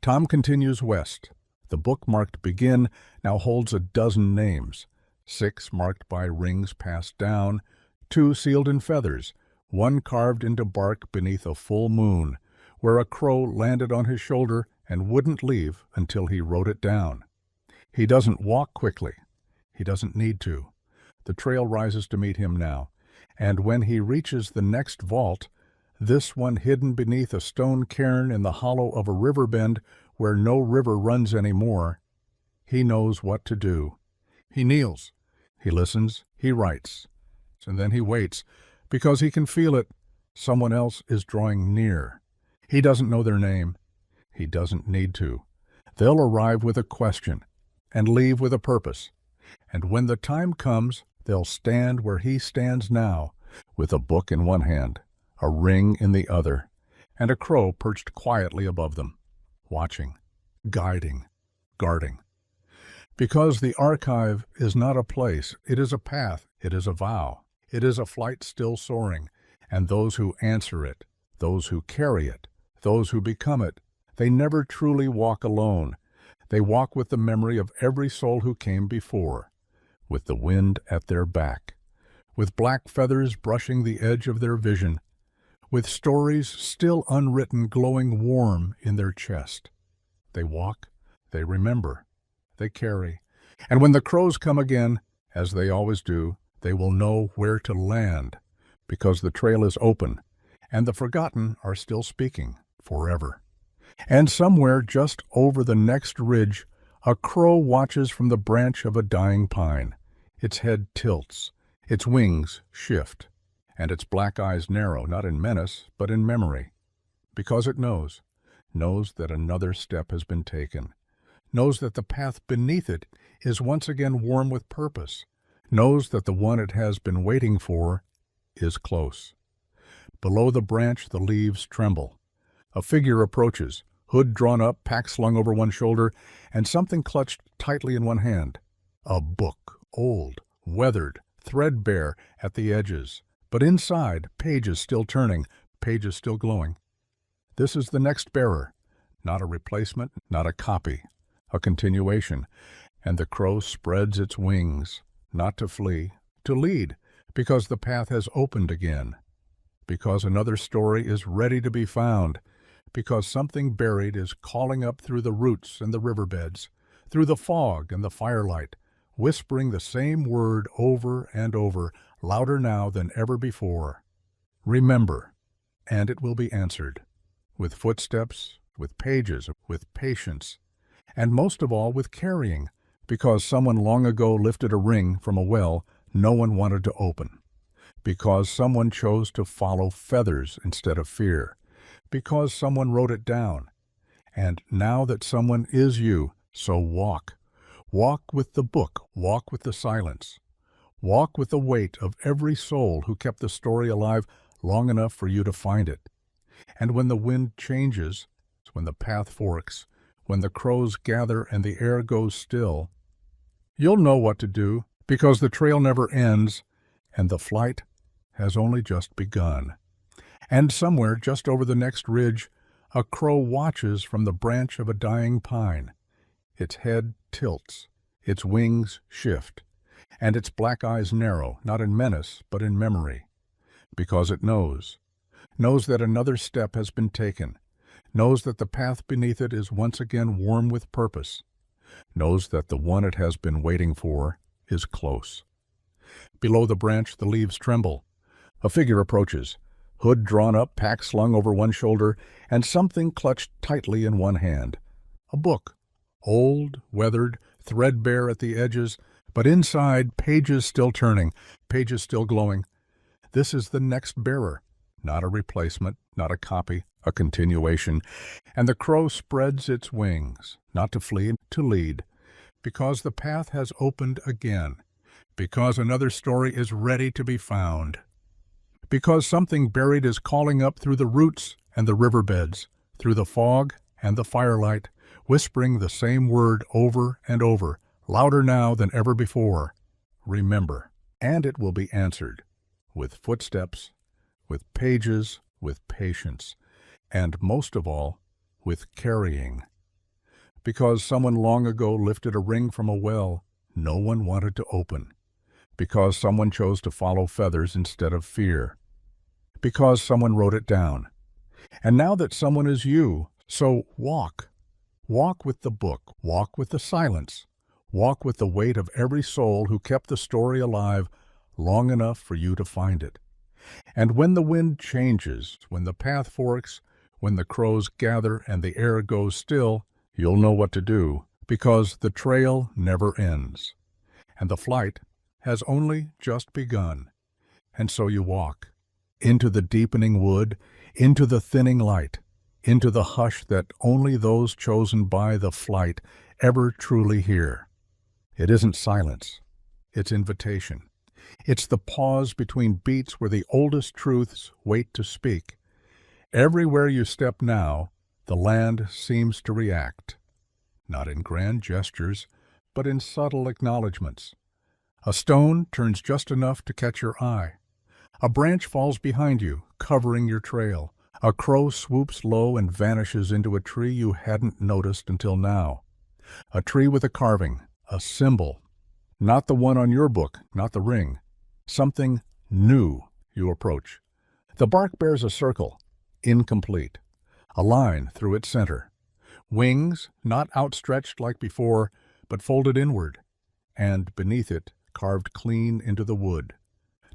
Tom continues west. The book marked Begin now holds a dozen names, 6 marked by rings passed down, 2 sealed in feathers, 1 carved into bark beneath a full moon, where a crow landed on his shoulder and wouldn't leave until he wrote it down. He doesn't walk quickly. He doesn't need to. The trail rises to meet him now, and when he reaches the next vault, this one hidden beneath a stone cairn in the hollow of a river bend where no river runs anymore, he knows what to do. He kneels, he listens, he writes, and then he waits, because he can feel it. Someone else is drawing near. He doesn't know their name. He doesn't need to. They'll arrive with a question and leave with a purpose. And when the time comes, they'll stand where he stands now, with a book in one hand, a ring in the other, and a crow perched quietly above them, watching, guiding, guarding. Because the archive is not a place, it is a path, it is a vow, it is a flight still soaring, and those who answer it, those who carry it, those who become it, they never truly walk alone. They walk with the memory of every soul who came before, with the wind at their back, with black feathers brushing the edge of their vision, with stories still unwritten glowing warm in their chest. They walk, they remember, they carry, and when the crows come again, as they always do, they will know where to land, because the trail is open, and the forgotten are still speaking forever. And somewhere just over the next ridge, a crow watches from the branch of a dying pine. Its head tilts, its wings shift, and its black eyes narrow, not in menace, but in memory. Because it knows that another step has been taken, knows that the path beneath it is once again warm with purpose, knows that the one it has been waiting for is close. Below the branch the leaves tremble. A figure approaches, hood drawn up, pack slung over one shoulder, and something clutched tightly in one hand. A book, old, weathered, threadbare at the edges, but inside, pages still turning, pages still glowing. This is the next bearer, not a replacement, not a copy, a continuation, and the crow spreads its wings, not to flee, to lead, because the path has opened again, because another story is ready to be found, because something buried is calling up through the roots and the riverbeds, through the fog and the firelight, whispering the same word over and over, louder now than ever before. Remember, and it will be answered, with footsteps, with pages, with patience, and most of all with carrying, because someone long ago lifted a ring from a well no one wanted to open, because someone chose to follow feathers instead of fear, because someone wrote it down. And now that someone is you, so walk. Walk with the book, walk with the silence. Walk with the weight of every soul who kept the story alive long enough for you to find it. And when the wind changes, when the path forks, when the crows gather and the air goes still, you'll know what to do, because the trail never ends, and the flight has only just begun. And somewhere just over the next ridge, a crow watches from the branch of a dying pine. Its head tilts, its wings shift, and its black eyes narrow, not in menace, but in memory, because it knows that another step has been taken, knows that the path beneath it is once again warm with purpose, knows that the one it has been waiting for is close. Below the branch, the leaves tremble. A figure approaches, hood drawn up, pack slung over one shoulder, and something clutched tightly in one hand. A book, old, weathered, threadbare at the edges, but inside, pages still turning, pages still glowing. This is the next bearer, not a replacement, not a copy, a continuation, and the crow spreads its wings, not to flee, to lead, because the path has opened again, because another story is ready to be found, because something buried is calling up through the roots and the riverbeds, through the fog and the firelight, whispering the same word over and over, louder now than ever before. Remember, and it will be answered, with footsteps, with pages, with patience, and most of all, with carrying. Because someone long ago lifted a ring from a well no one wanted to open, because someone chose to follow feathers instead of fear, because someone wrote it down. And now that someone is you, so walk. Walk with the book, walk with the silence, walk with the weight of every soul who kept the story alive long enough for you to find it. And when the wind changes, when the path forks, when the crows gather and the air goes still, you'll know what to do, because the trail never ends, and the flight has only just begun. And so you walk, into the deepening wood, into the thinning light, into the hush that only those chosen by the flight ever truly hear. It isn't silence, it's invitation. It's the pause between beats where the oldest truths wait to speak. Everywhere you step now, the land seems to react, not in grand gestures, but in subtle acknowledgments. A stone turns just enough to catch your eye. A branch falls behind you, covering your trail. A crow swoops low and vanishes into a tree you hadn't noticed until now. A tree with a carving, a symbol. Not the one on your book, not the ring. Something new you approach. The bark bears a circle, incomplete. A line through its center. Wings, not outstretched like before, but folded inward. And beneath it, carved clean into the wood.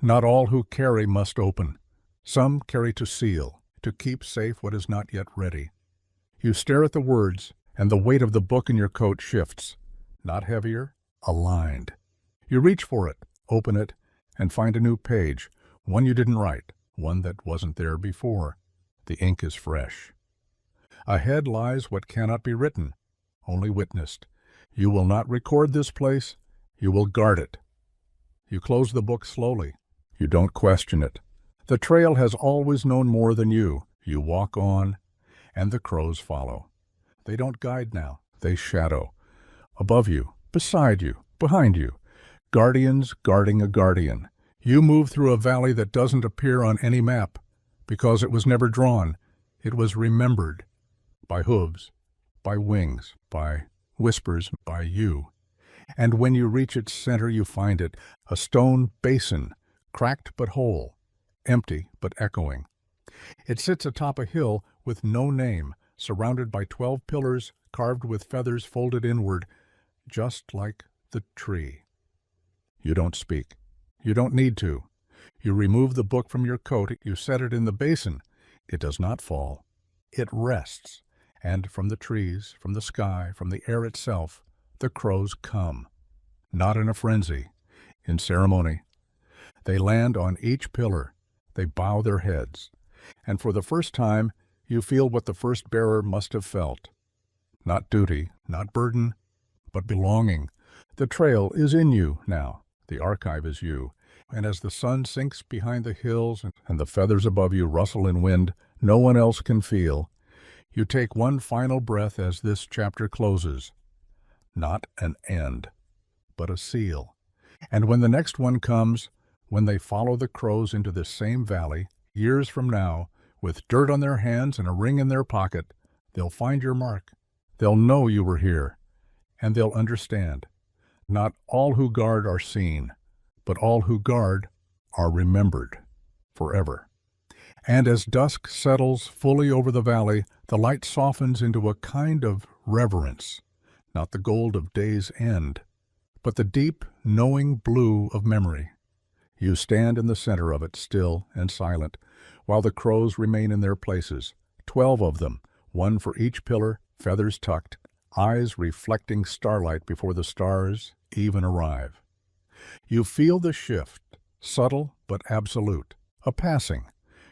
Not all who carry must open. Some carry to seal, to keep safe what is not yet ready. You stare at the words, and the weight of the book in your coat shifts. Not heavier, aligned. You reach for it, open it, and find a new page, one you didn't write, one that wasn't there before. The ink is fresh. Ahead lies what cannot be written, only witnessed. You will not record this place, you will guard it. You close the book slowly. You don't question it. The trail has always known more than you. You walk on, and the crows follow. They don't guide now, they shadow. Above you, beside you, behind you. Guardians guarding a guardian. You move through a valley that doesn't appear on any map, because it was never drawn. It was remembered. By hooves, by wings, by whispers, by you. And when you reach its center, you find it, a stone basin, cracked but whole, empty but echoing. It sits atop a hill with no name, surrounded by 12 pillars carved with feathers folded inward, just like the tree. You don't speak. You don't need to. You remove the book from your coat, you set it in the basin. It does not fall. It rests. And from the trees, from the sky, from the air itself, the crows come. Not in a frenzy, in ceremony. They land on each pillar. They bow their heads. And for the first time, you feel what the first bearer must have felt. Not duty, not burden, but belonging. The trail is in you now. The archive is you. And as the sun sinks behind the hills and the feathers above you rustle in wind no one else can feel, you take one final breath as this chapter closes. Not an end, but a seal. And when the next one comes, when they follow the crows into this same valley, years from now, with dirt on their hands and a ring in their pocket, they'll find your mark. They'll know you were here, and they'll understand. Not all who guard are seen, but all who guard are remembered forever. And as dusk settles fully over the valley, the light softens into a kind of reverence, not the gold of day's end, but the deep, knowing blue of memory. You stand in the center of it, still and silent, while the crows remain in their places, 12 of them, one for each pillar, feathers tucked, eyes reflecting starlight before the stars even arrive. You feel the shift, subtle but absolute, a passing.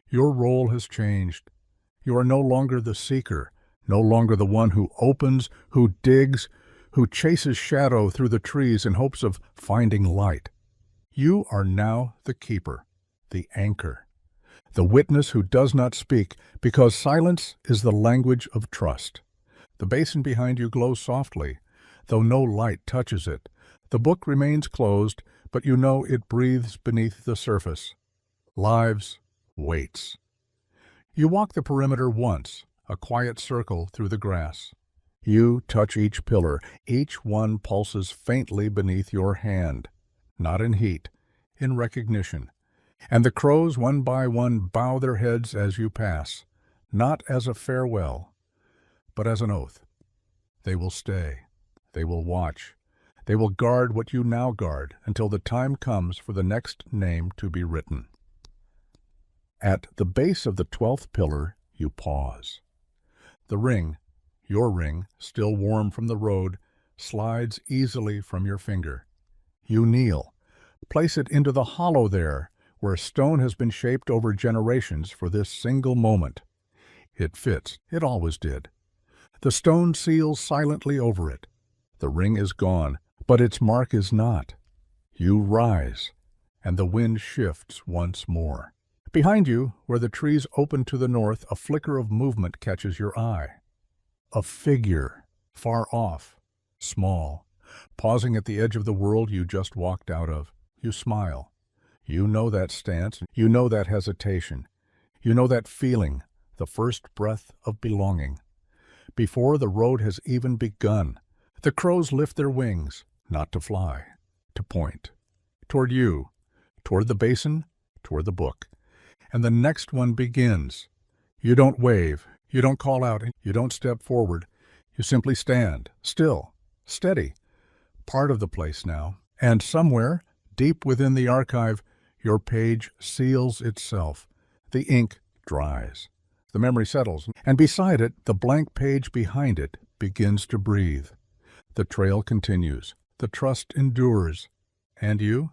Your role has changed. You are no longer the seeker, no longer the one who opens, who digs, who chases shadow through the trees in hopes of finding light. You are now the keeper, the anchor, the witness who does not speak, because silence is the language of trust. The basin behind you glows softly, though no light touches it. The book remains closed, but you know it breathes beneath the surface. Lives, waits. You walk the perimeter once, a quiet circle through the grass. You touch each pillar, each one pulses faintly beneath your hand, not in heat, in recognition. And the crows, one by one, bow their heads as you pass, not as a farewell, but as an oath. They will stay. They will watch. They will guard what you now guard until the time comes for the next name to be written. At the base of the 12th pillar, you pause. The ring, your ring, still warm from the road, slides easily from your finger. You kneel. Place it into the hollow there, where stone has been shaped over generations for this single moment. It fits. It always did. The stone seals silently over it. The ring is gone, but its mark is not. You rise, and the wind shifts once more. Behind you, where the trees open to the north, a flicker of movement catches your eye. A figure, far off, small, pausing at the edge of the world you just walked out of. You smile. You know that stance. You know that hesitation. You know that feeling, the first breath of belonging. Before the road has even begun, the crows lift their wings, not to fly, to point. Toward you, toward the basin, toward the book. And the next one begins. You don't wave, you don't call out, you don't step forward. You simply stand, still, steady, part of the place now. And somewhere, deep within the archive, your page seals itself. The ink dries. The memory settles, and beside it, the blank page behind it begins to breathe. The trail continues. The trust endures. And you?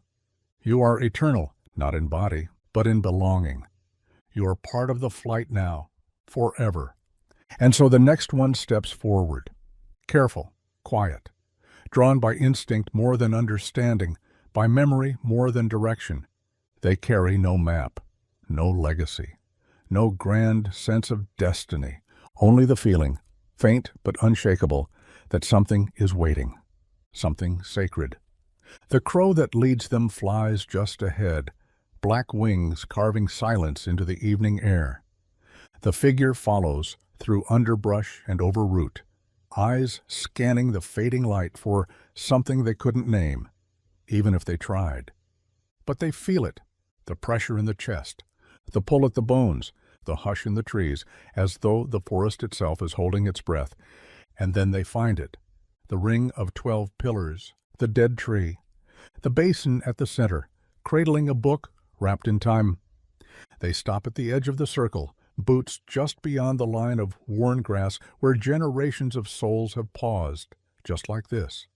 You are eternal, not in body, but in belonging. You are part of the flight now, forever. And so the next one steps forward. Careful, quiet, drawn by instinct more than understanding, by memory more than direction. They carry no map, no legacy, no grand sense of destiny, only the feeling, faint but unshakable, that something is waiting, something sacred. The crow that leads them flies just ahead, black wings carving silence into the evening air. The figure follows through underbrush and over root, eyes scanning the fading light for something they couldn't name, even if they tried. But they feel it, the pressure in the chest, the pull at the bones, the hush in the trees, as though the forest itself is holding its breath. And then they find it, the ring of 12 pillars, the dead tree, the basin at the center, cradling a book wrapped in time. They stop at the edge of the circle, boots just beyond the line of worn grass where generations of souls have paused, just like this.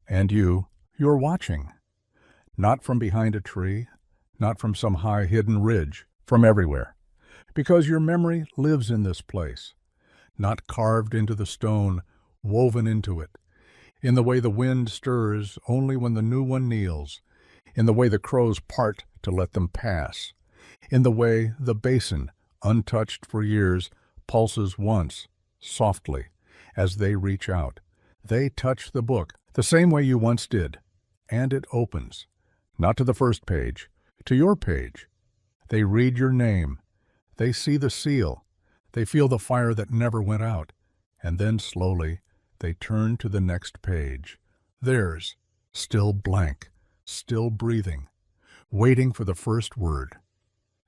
And you're watching. Not from behind a tree, not from some high hidden ridge, from everywhere. Because your memory lives in this place, not carved into the stone, woven into it, in the way the wind stirs only when the new one kneels, in the way the crows part to let them pass, in the way the basin, untouched for years, pulses once, softly, as they reach out. They touch the book, the same way you once did, and it opens, not to the first page, to your page. They read your name. They see the seal. They feel the fire that never went out. And then slowly, they turn to the next page. Theirs, still blank, still breathing, waiting for the first word.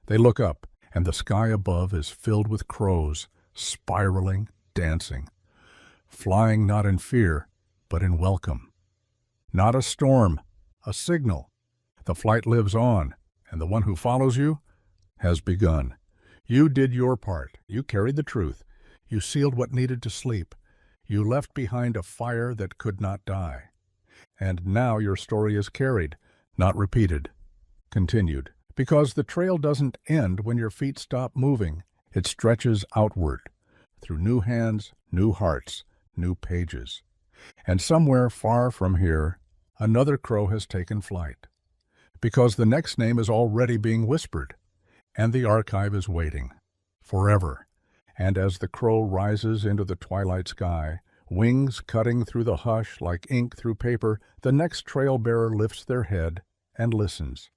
They look up, and the sky above is filled with crows, spiraling, dancing, flying not in fear, but in welcome. Not a storm, a signal. The flight lives on, and the one who follows you has begun. You did your part. You carried the truth. You sealed what needed to sleep. You left behind a fire that could not die. And now your story is carried, not repeated, continued. Because the trail doesn't end when your feet stop moving. It stretches outward, through new hands, new hearts, new pages. And somewhere far from here, another crow has taken flight. Because the next name is already being whispered, and the archive is waiting, forever. And as the crow rises into the twilight sky, wings cutting through the hush like ink through paper, the next trail bearer lifts their head and listens.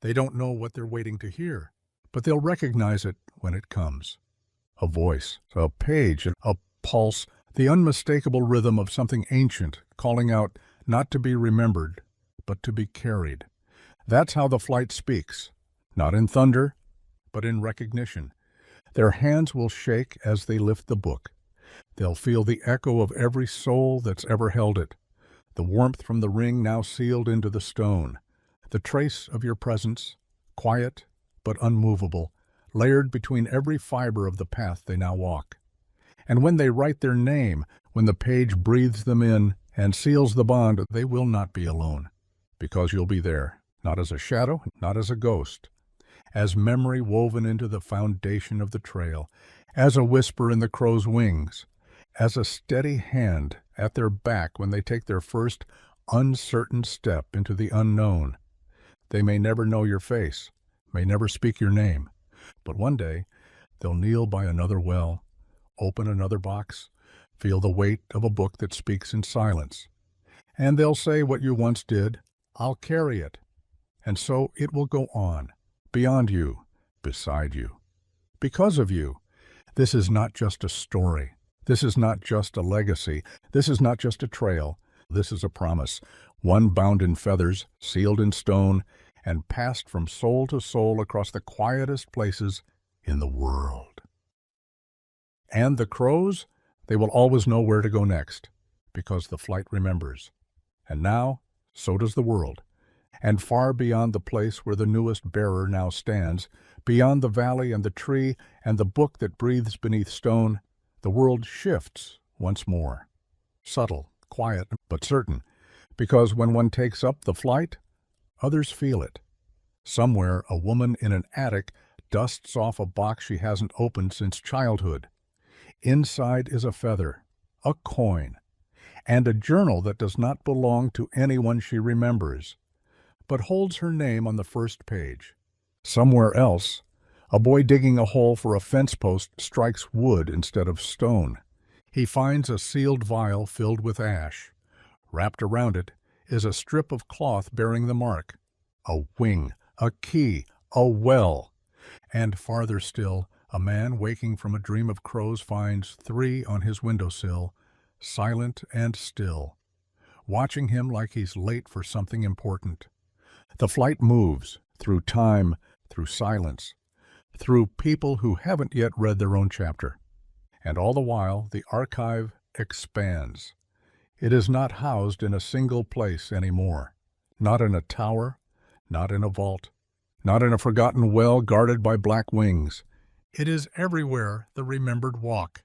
They don't know what they're waiting to hear, but they'll recognize it when it comes. A voice, a page, a pulse, the unmistakable rhythm of something ancient, calling out not to be remembered, but to be carried. That's how the flight speaks, not in thunder, but in recognition. Their hands will shake as they lift the book. They'll feel the echo of every soul that's ever held it, the warmth from the ring now sealed into the stone, the trace of your presence, quiet but unmovable, layered between every fiber of the path they now walk. And when they write their name, when the page breathes them in and seals the bond, they will not be alone, because you'll be there, not as a shadow, not as a ghost, as memory woven into the foundation of the trail, as a whisper in the crow's wings, as a steady hand at their back when they take their first uncertain step into the unknown. They may never know your face, may never speak your name, but one day they'll kneel by another well, open another box, feel the weight of a book that speaks in silence, and they'll say what you once did, "I'll carry it." And so it will go on, beyond you, beside you. Because of you, this is not just a story. This is not just a legacy. This is not just a trail. This is a promise, one bound in feathers, sealed in stone, and passed from soul to soul across the quietest places in the world. And the crows, they will always know where to go next, because the flight remembers. And now, so does the world. And far beyond the place where the newest bearer now stands, beyond the valley and the tree and the book that breathes beneath stone, the world shifts once more. Subtle, quiet, but certain, because when one takes up the flight, others feel it. Somewhere a woman in an attic dusts off a box she hasn't opened since childhood. Inside is a feather, a coin, and a journal that does not belong to anyone she remembers, but holds her name on the first page. Somewhere else, a boy digging a hole for a fence post strikes wood instead of stone. He finds a sealed vial filled with ash. Wrapped around it is a strip of cloth bearing the mark, a wing, a key, a well. And farther still, a man waking from a dream of crows finds 3 on his windowsill, silent and still, watching him like he's late for something important. The flight moves through time, through silence, through people who haven't yet read their own chapter. And all the while, the archive expands. It is not housed in a single place anymore, not in a tower, not in a vault, not in a forgotten well guarded by black wings. It is everywhere the remembered walk,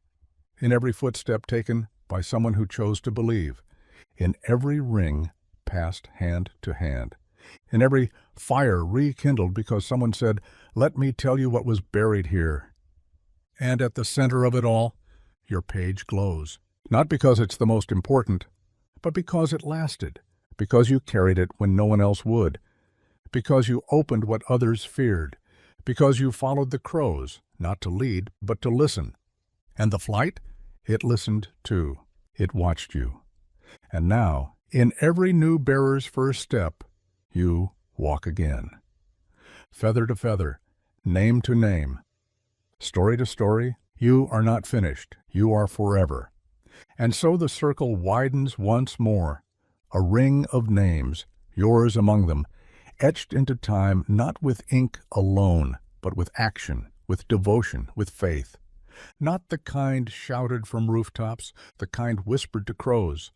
in every footstep taken by someone who chose to believe, in every ring passed hand to hand, in every fire rekindled because someone said, "Let me tell you what was buried here." And at the center of it all, your page glows, not because it's the most important, but because it lasted, because you carried it when no one else would, because you opened what others feared, because you followed the crows, not to lead, but to listen. And the flight? It listened too. It watched you. And now, in every new bearer's first step, you walk again. Feather to feather, name to name, story to story, you are not finished. You are forever. And so the circle widens once more, a ring of names, yours among them, etched into time not with ink alone, but with action, with devotion, with faith. Not the kind shouted from rooftops, the kind whispered to crows,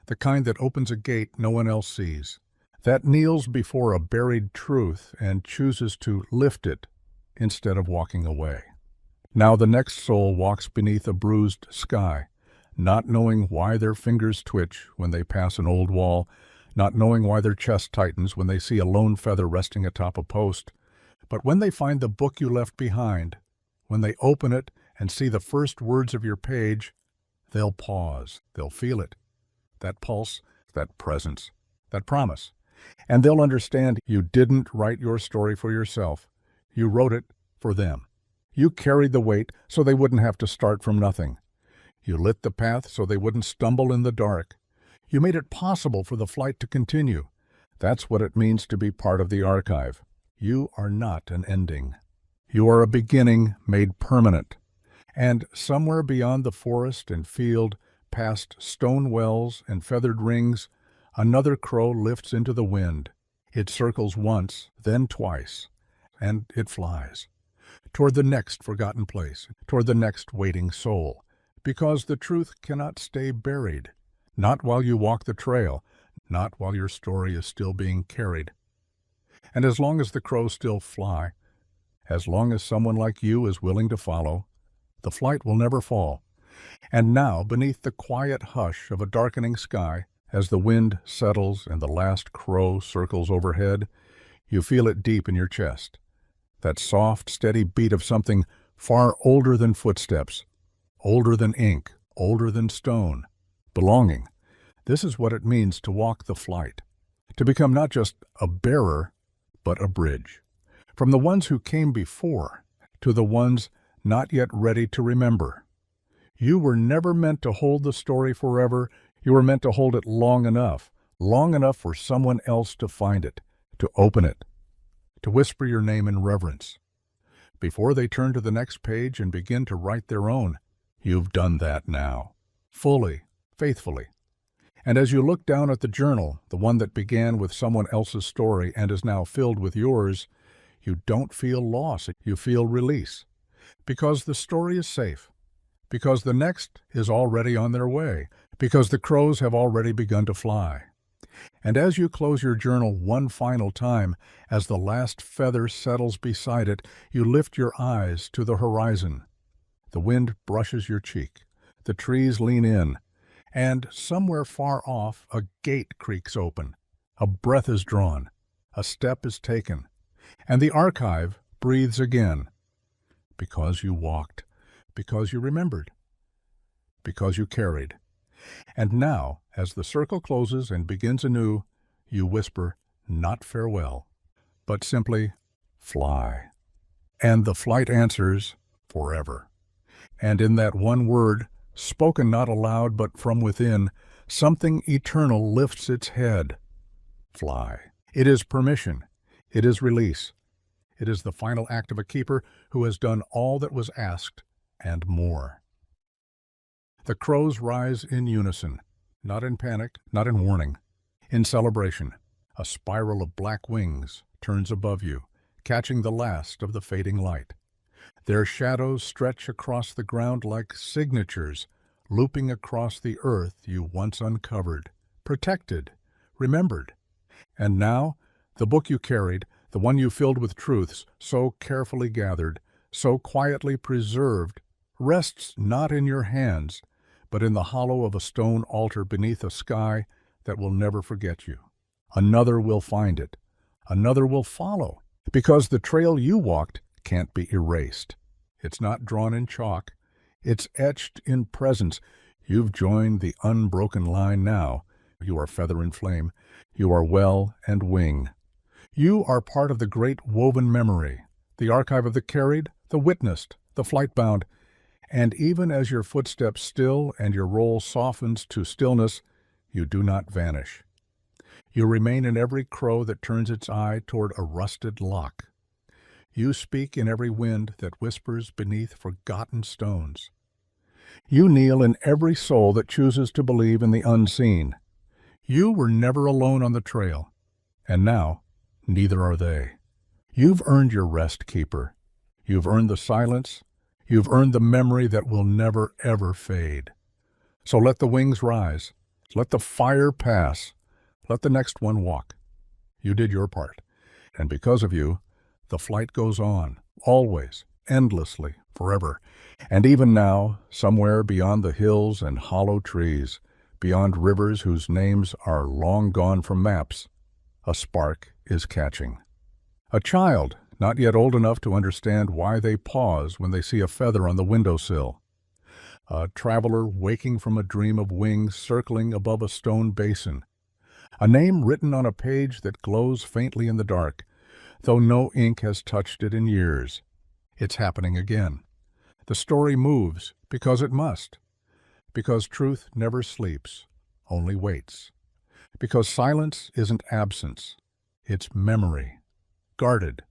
the kind that opens a gate no one else sees, that kneels before a buried truth and chooses to lift it instead of walking away. Now the next soul walks beneath a bruised sky, not knowing why their fingers twitch when they pass an old wall, not knowing why their chest tightens when they see a lone feather resting atop a post. But when they find the book you left behind, when they open it and see the first words of your page, they'll pause, they'll feel it, that pulse, that presence, that promise. And they'll understand you didn't write your story for yourself. You wrote it for them. You carried the weight so they wouldn't have to start from nothing. You lit the path so they wouldn't stumble in the dark. You made it possible for the flight to continue. That's what it means to be part of the archive. You are not an ending. You are a beginning made permanent. And somewhere beyond the forest and field, past stone wells and feathered rings, another crow lifts into the wind. It circles once, then twice, and it flies toward the next forgotten place, toward the next waiting soul, because the truth cannot stay buried, not while you walk the trail, not while your story is still being carried. And as long as the crows still fly, as long as someone like you is willing to follow, the flight will never fall. And now, beneath the quiet hush of a darkening sky, as the wind settles and the last crow circles overhead, you feel it deep in your chest, that soft, steady beat of something far older than footsteps, older than ink, older than stone. Belonging. This is what it means to walk the flight, to become not just a bearer, but a bridge. From the ones who came before to the ones not yet ready to remember. You were never meant to hold the story forever. You were meant to hold it long enough for someone else to find it, to open it, to whisper your name in reverence. Before they turn to the next page and begin to write their own, you've done that now, fully, faithfully. And as you look down at the journal, the one that began with someone else's story and is now filled with yours, you don't feel loss, you feel release. Because the story is safe. Because the next is already on their way. Because the crows have already begun to fly. And as you close your journal one final time, as the last feather settles beside it, you lift your eyes to the horizon. The wind brushes your cheek. The trees lean in. And somewhere far off, a gate creaks open. A breath is drawn. A step is taken. And the archive breathes again. Because you walked. Because you remembered. Because you carried. And now, as the circle closes and begins anew, you whisper, not farewell, but simply, fly. And the flight answers, forever. And in that one word, spoken not aloud but from within, something eternal lifts its head. Fly. It is permission. It is release. It is the final act of a keeper who has done all that was asked and more. The crows rise in unison, not in panic, not in warning, in celebration. A spiral of black wings turns above you, catching the last of the fading light. Their shadows stretch across the ground like signatures, looping across the earth you once uncovered, protected, remembered. And now, the book you carried, the one you filled with truths so carefully gathered, so quietly preserved, rests not in your hands, but in the hollow of a stone altar beneath a sky that will never forget you. Another will find it. Another will follow, because the trail you walked can't be erased. It's not drawn in chalk. It's etched in presence. You've joined the unbroken line now. You are feather and flame. You are well and wing. You are part of the great woven memory, the archive of the carried, the witnessed, the flight-bound. And even as your footsteps still and your roll softens to stillness, you do not vanish. You remain in every crow that turns its eye toward a rusted lock. You speak in every wind that whispers beneath forgotten stones. You kneel in every soul that chooses to believe in the unseen. You were never alone on the trail, and now neither are they. You've earned your rest, keeper. You've earned the silence. You've earned the memory that will never, ever fade. So let the wings rise. Let the fire pass. Let the next one walk. You did your part, and because of you, the flight goes on, always, endlessly, forever. And even now, somewhere beyond the hills and hollow trees, beyond rivers whose names are long gone from maps, a spark is catching. A child, not yet old enough to understand why they pause when they see a feather on the windowsill. A traveler waking from a dream of wings circling above a stone basin. A name written on a page that glows faintly in the dark, though no ink has touched it in years. It's happening again. The story moves because it must. Because truth never sleeps, only waits. Because silence isn't absence, it's memory, guarded.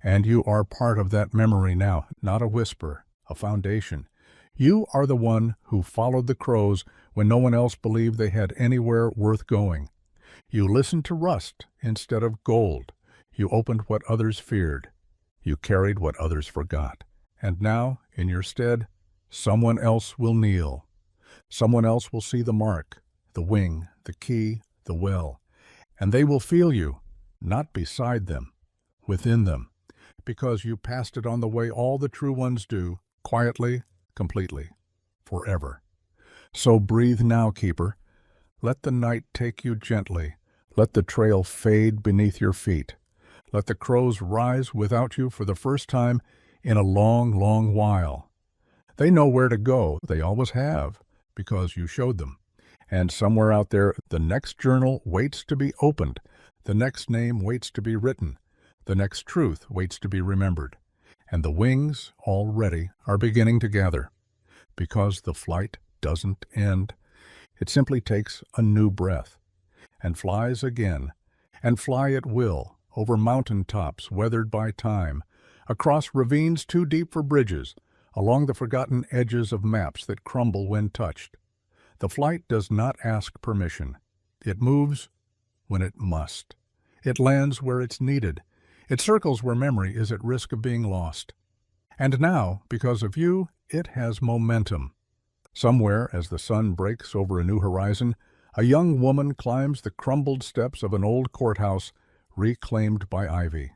And you are part of that memory now, not a whisper, a foundation. You are the one who followed the crows when no one else believed they had anywhere worth going. You listened to rust instead of gold. You opened what others feared. You carried what others forgot. And now, in your stead, someone else will kneel. Someone else will see the mark, the wing, the key, the well. And they will feel you, not beside them, within them, because you passed it on the way all the true ones do, quietly, completely, forever. So breathe now, keeper. Let the night take you gently. Let the trail fade beneath your feet. Let the crows rise without you for the first time in a long, long while. They know where to go. They always have, because you showed them. And somewhere out there, the next journal waits to be opened. The next name waits to be written. The next truth waits to be remembered. And the wings, already, are beginning to gather. Because the flight doesn't end. It simply takes a new breath. And flies again. And fly at will, over mountain tops weathered by time, across ravines too deep for bridges, along the forgotten edges of maps that crumble when touched. The flight does not ask permission. It moves when it must. It lands where it's needed. It circles where memory is at risk of being lost. And now, because of you, it has momentum. Somewhere, as the sun breaks over a new horizon, a young woman climbs the crumbled steps of an old courthouse reclaimed by ivy.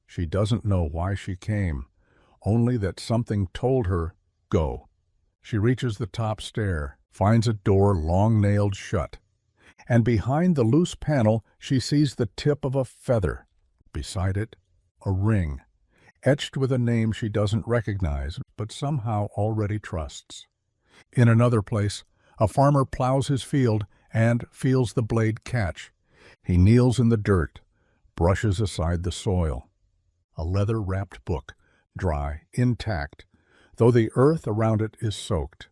She doesn't know why she came, only that something told her, go. She reaches the top stair, finds a door long-nailed shut, and behind the loose panel she sees the tip of a feather. Beside it, a ring, etched with a name she doesn't recognize, but somehow already trusts. In another place, a farmer plows his field and feels the blade catch. He kneels in the dirt, brushes aside the soil. A leather-wrapped book, dry, intact, though the earth around it is soaked.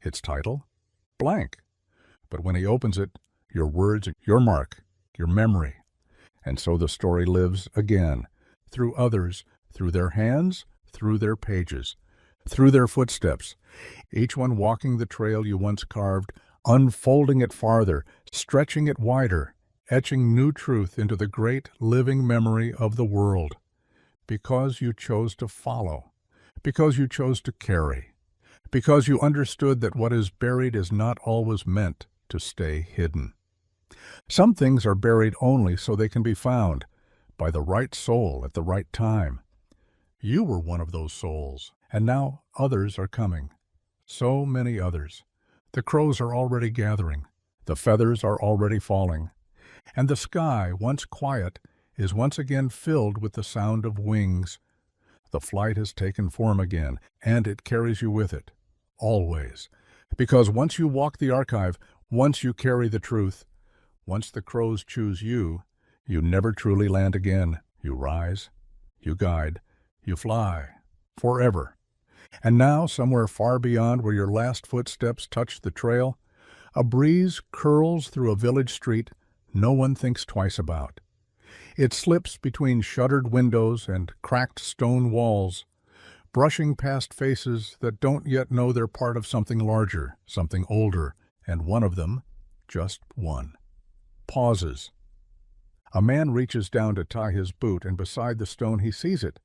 Its title? Blank. But when he opens it, your words, your mark, your memory. And so the story lives again, through others, through their hands, through their pages, through their footsteps, each one walking the trail you once carved, unfolding it farther, stretching it wider, etching new truth into the great living memory of the world. Because you chose to follow, because you chose to carry, because you understood that what is buried is not always meant to stay hidden. Some things are buried only so they can be found by the right soul at the right time. You were one of those souls, and now others are coming. So many others. The crows are already gathering. The feathers are already falling. And the sky, once quiet, is once again filled with the sound of wings. The flight has taken form again, and it carries you with it. Always. Because once you walk the archive, once you carry the truth, once the crows choose you, you never truly land again. You rise, you guide, you fly, forever. And now, somewhere far beyond where your last footsteps touch the trail, a breeze curls through a village street no one thinks twice about. It slips between shuttered windows and cracked stone walls, brushing past faces that don't yet know they're part of something larger, something older, and one of them, just one, pauses. A man reaches down to tie his boot, and beside the stone he sees it.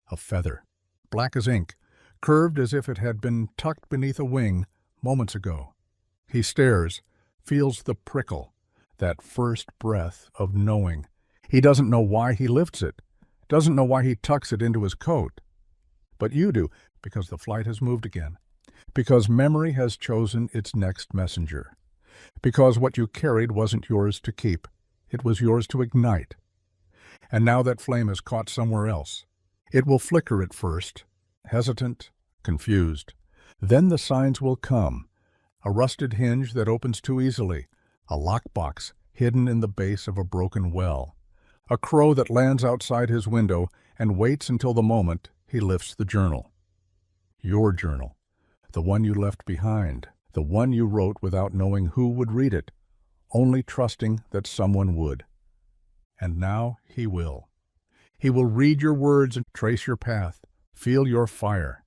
A feather, black as ink, curved as if it had been tucked beneath a wing moments ago. He stares, feels the prickle, that first breath of knowing. He doesn't know why he lifts it, doesn't know why he tucks it into his coat. But you do, because the flight has moved again, because memory has chosen its next messenger, because what you carried wasn't yours to keep, it was yours to ignite. And now that flame is caught somewhere else. It will flicker at first, hesitant, confused. Then the signs will come, a rusted hinge that opens too easily, a lockbox hidden in the base of a broken well, a crow that lands outside his window and waits until the moment he lifts the journal. Your journal, the one you left behind, the one you wrote without knowing who would read it, only trusting that someone would. And now he will. He will read your words and trace your path, feel your fire.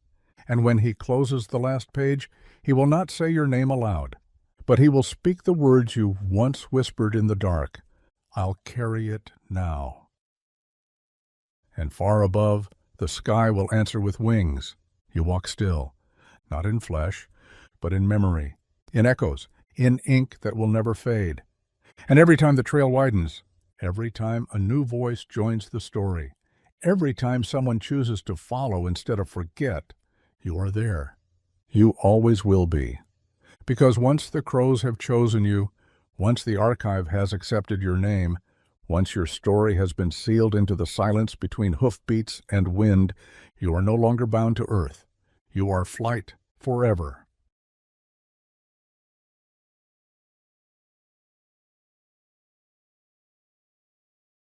And when he closes the last page, he will not say your name aloud, but he will speak the words you once whispered in the dark. I'll carry it now. And far above, the sky will answer with wings. You walk still, not in flesh, but in memory, in echoes, in ink that will never fade. And every time the trail widens, every time a new voice joins the story, every time someone chooses to follow instead of forget, you are there. You always will be. Because once the crows have chosen you, once the archive has accepted your name, once your story has been sealed into the silence between hoofbeats and wind, you are no longer bound to earth. You are flight forever.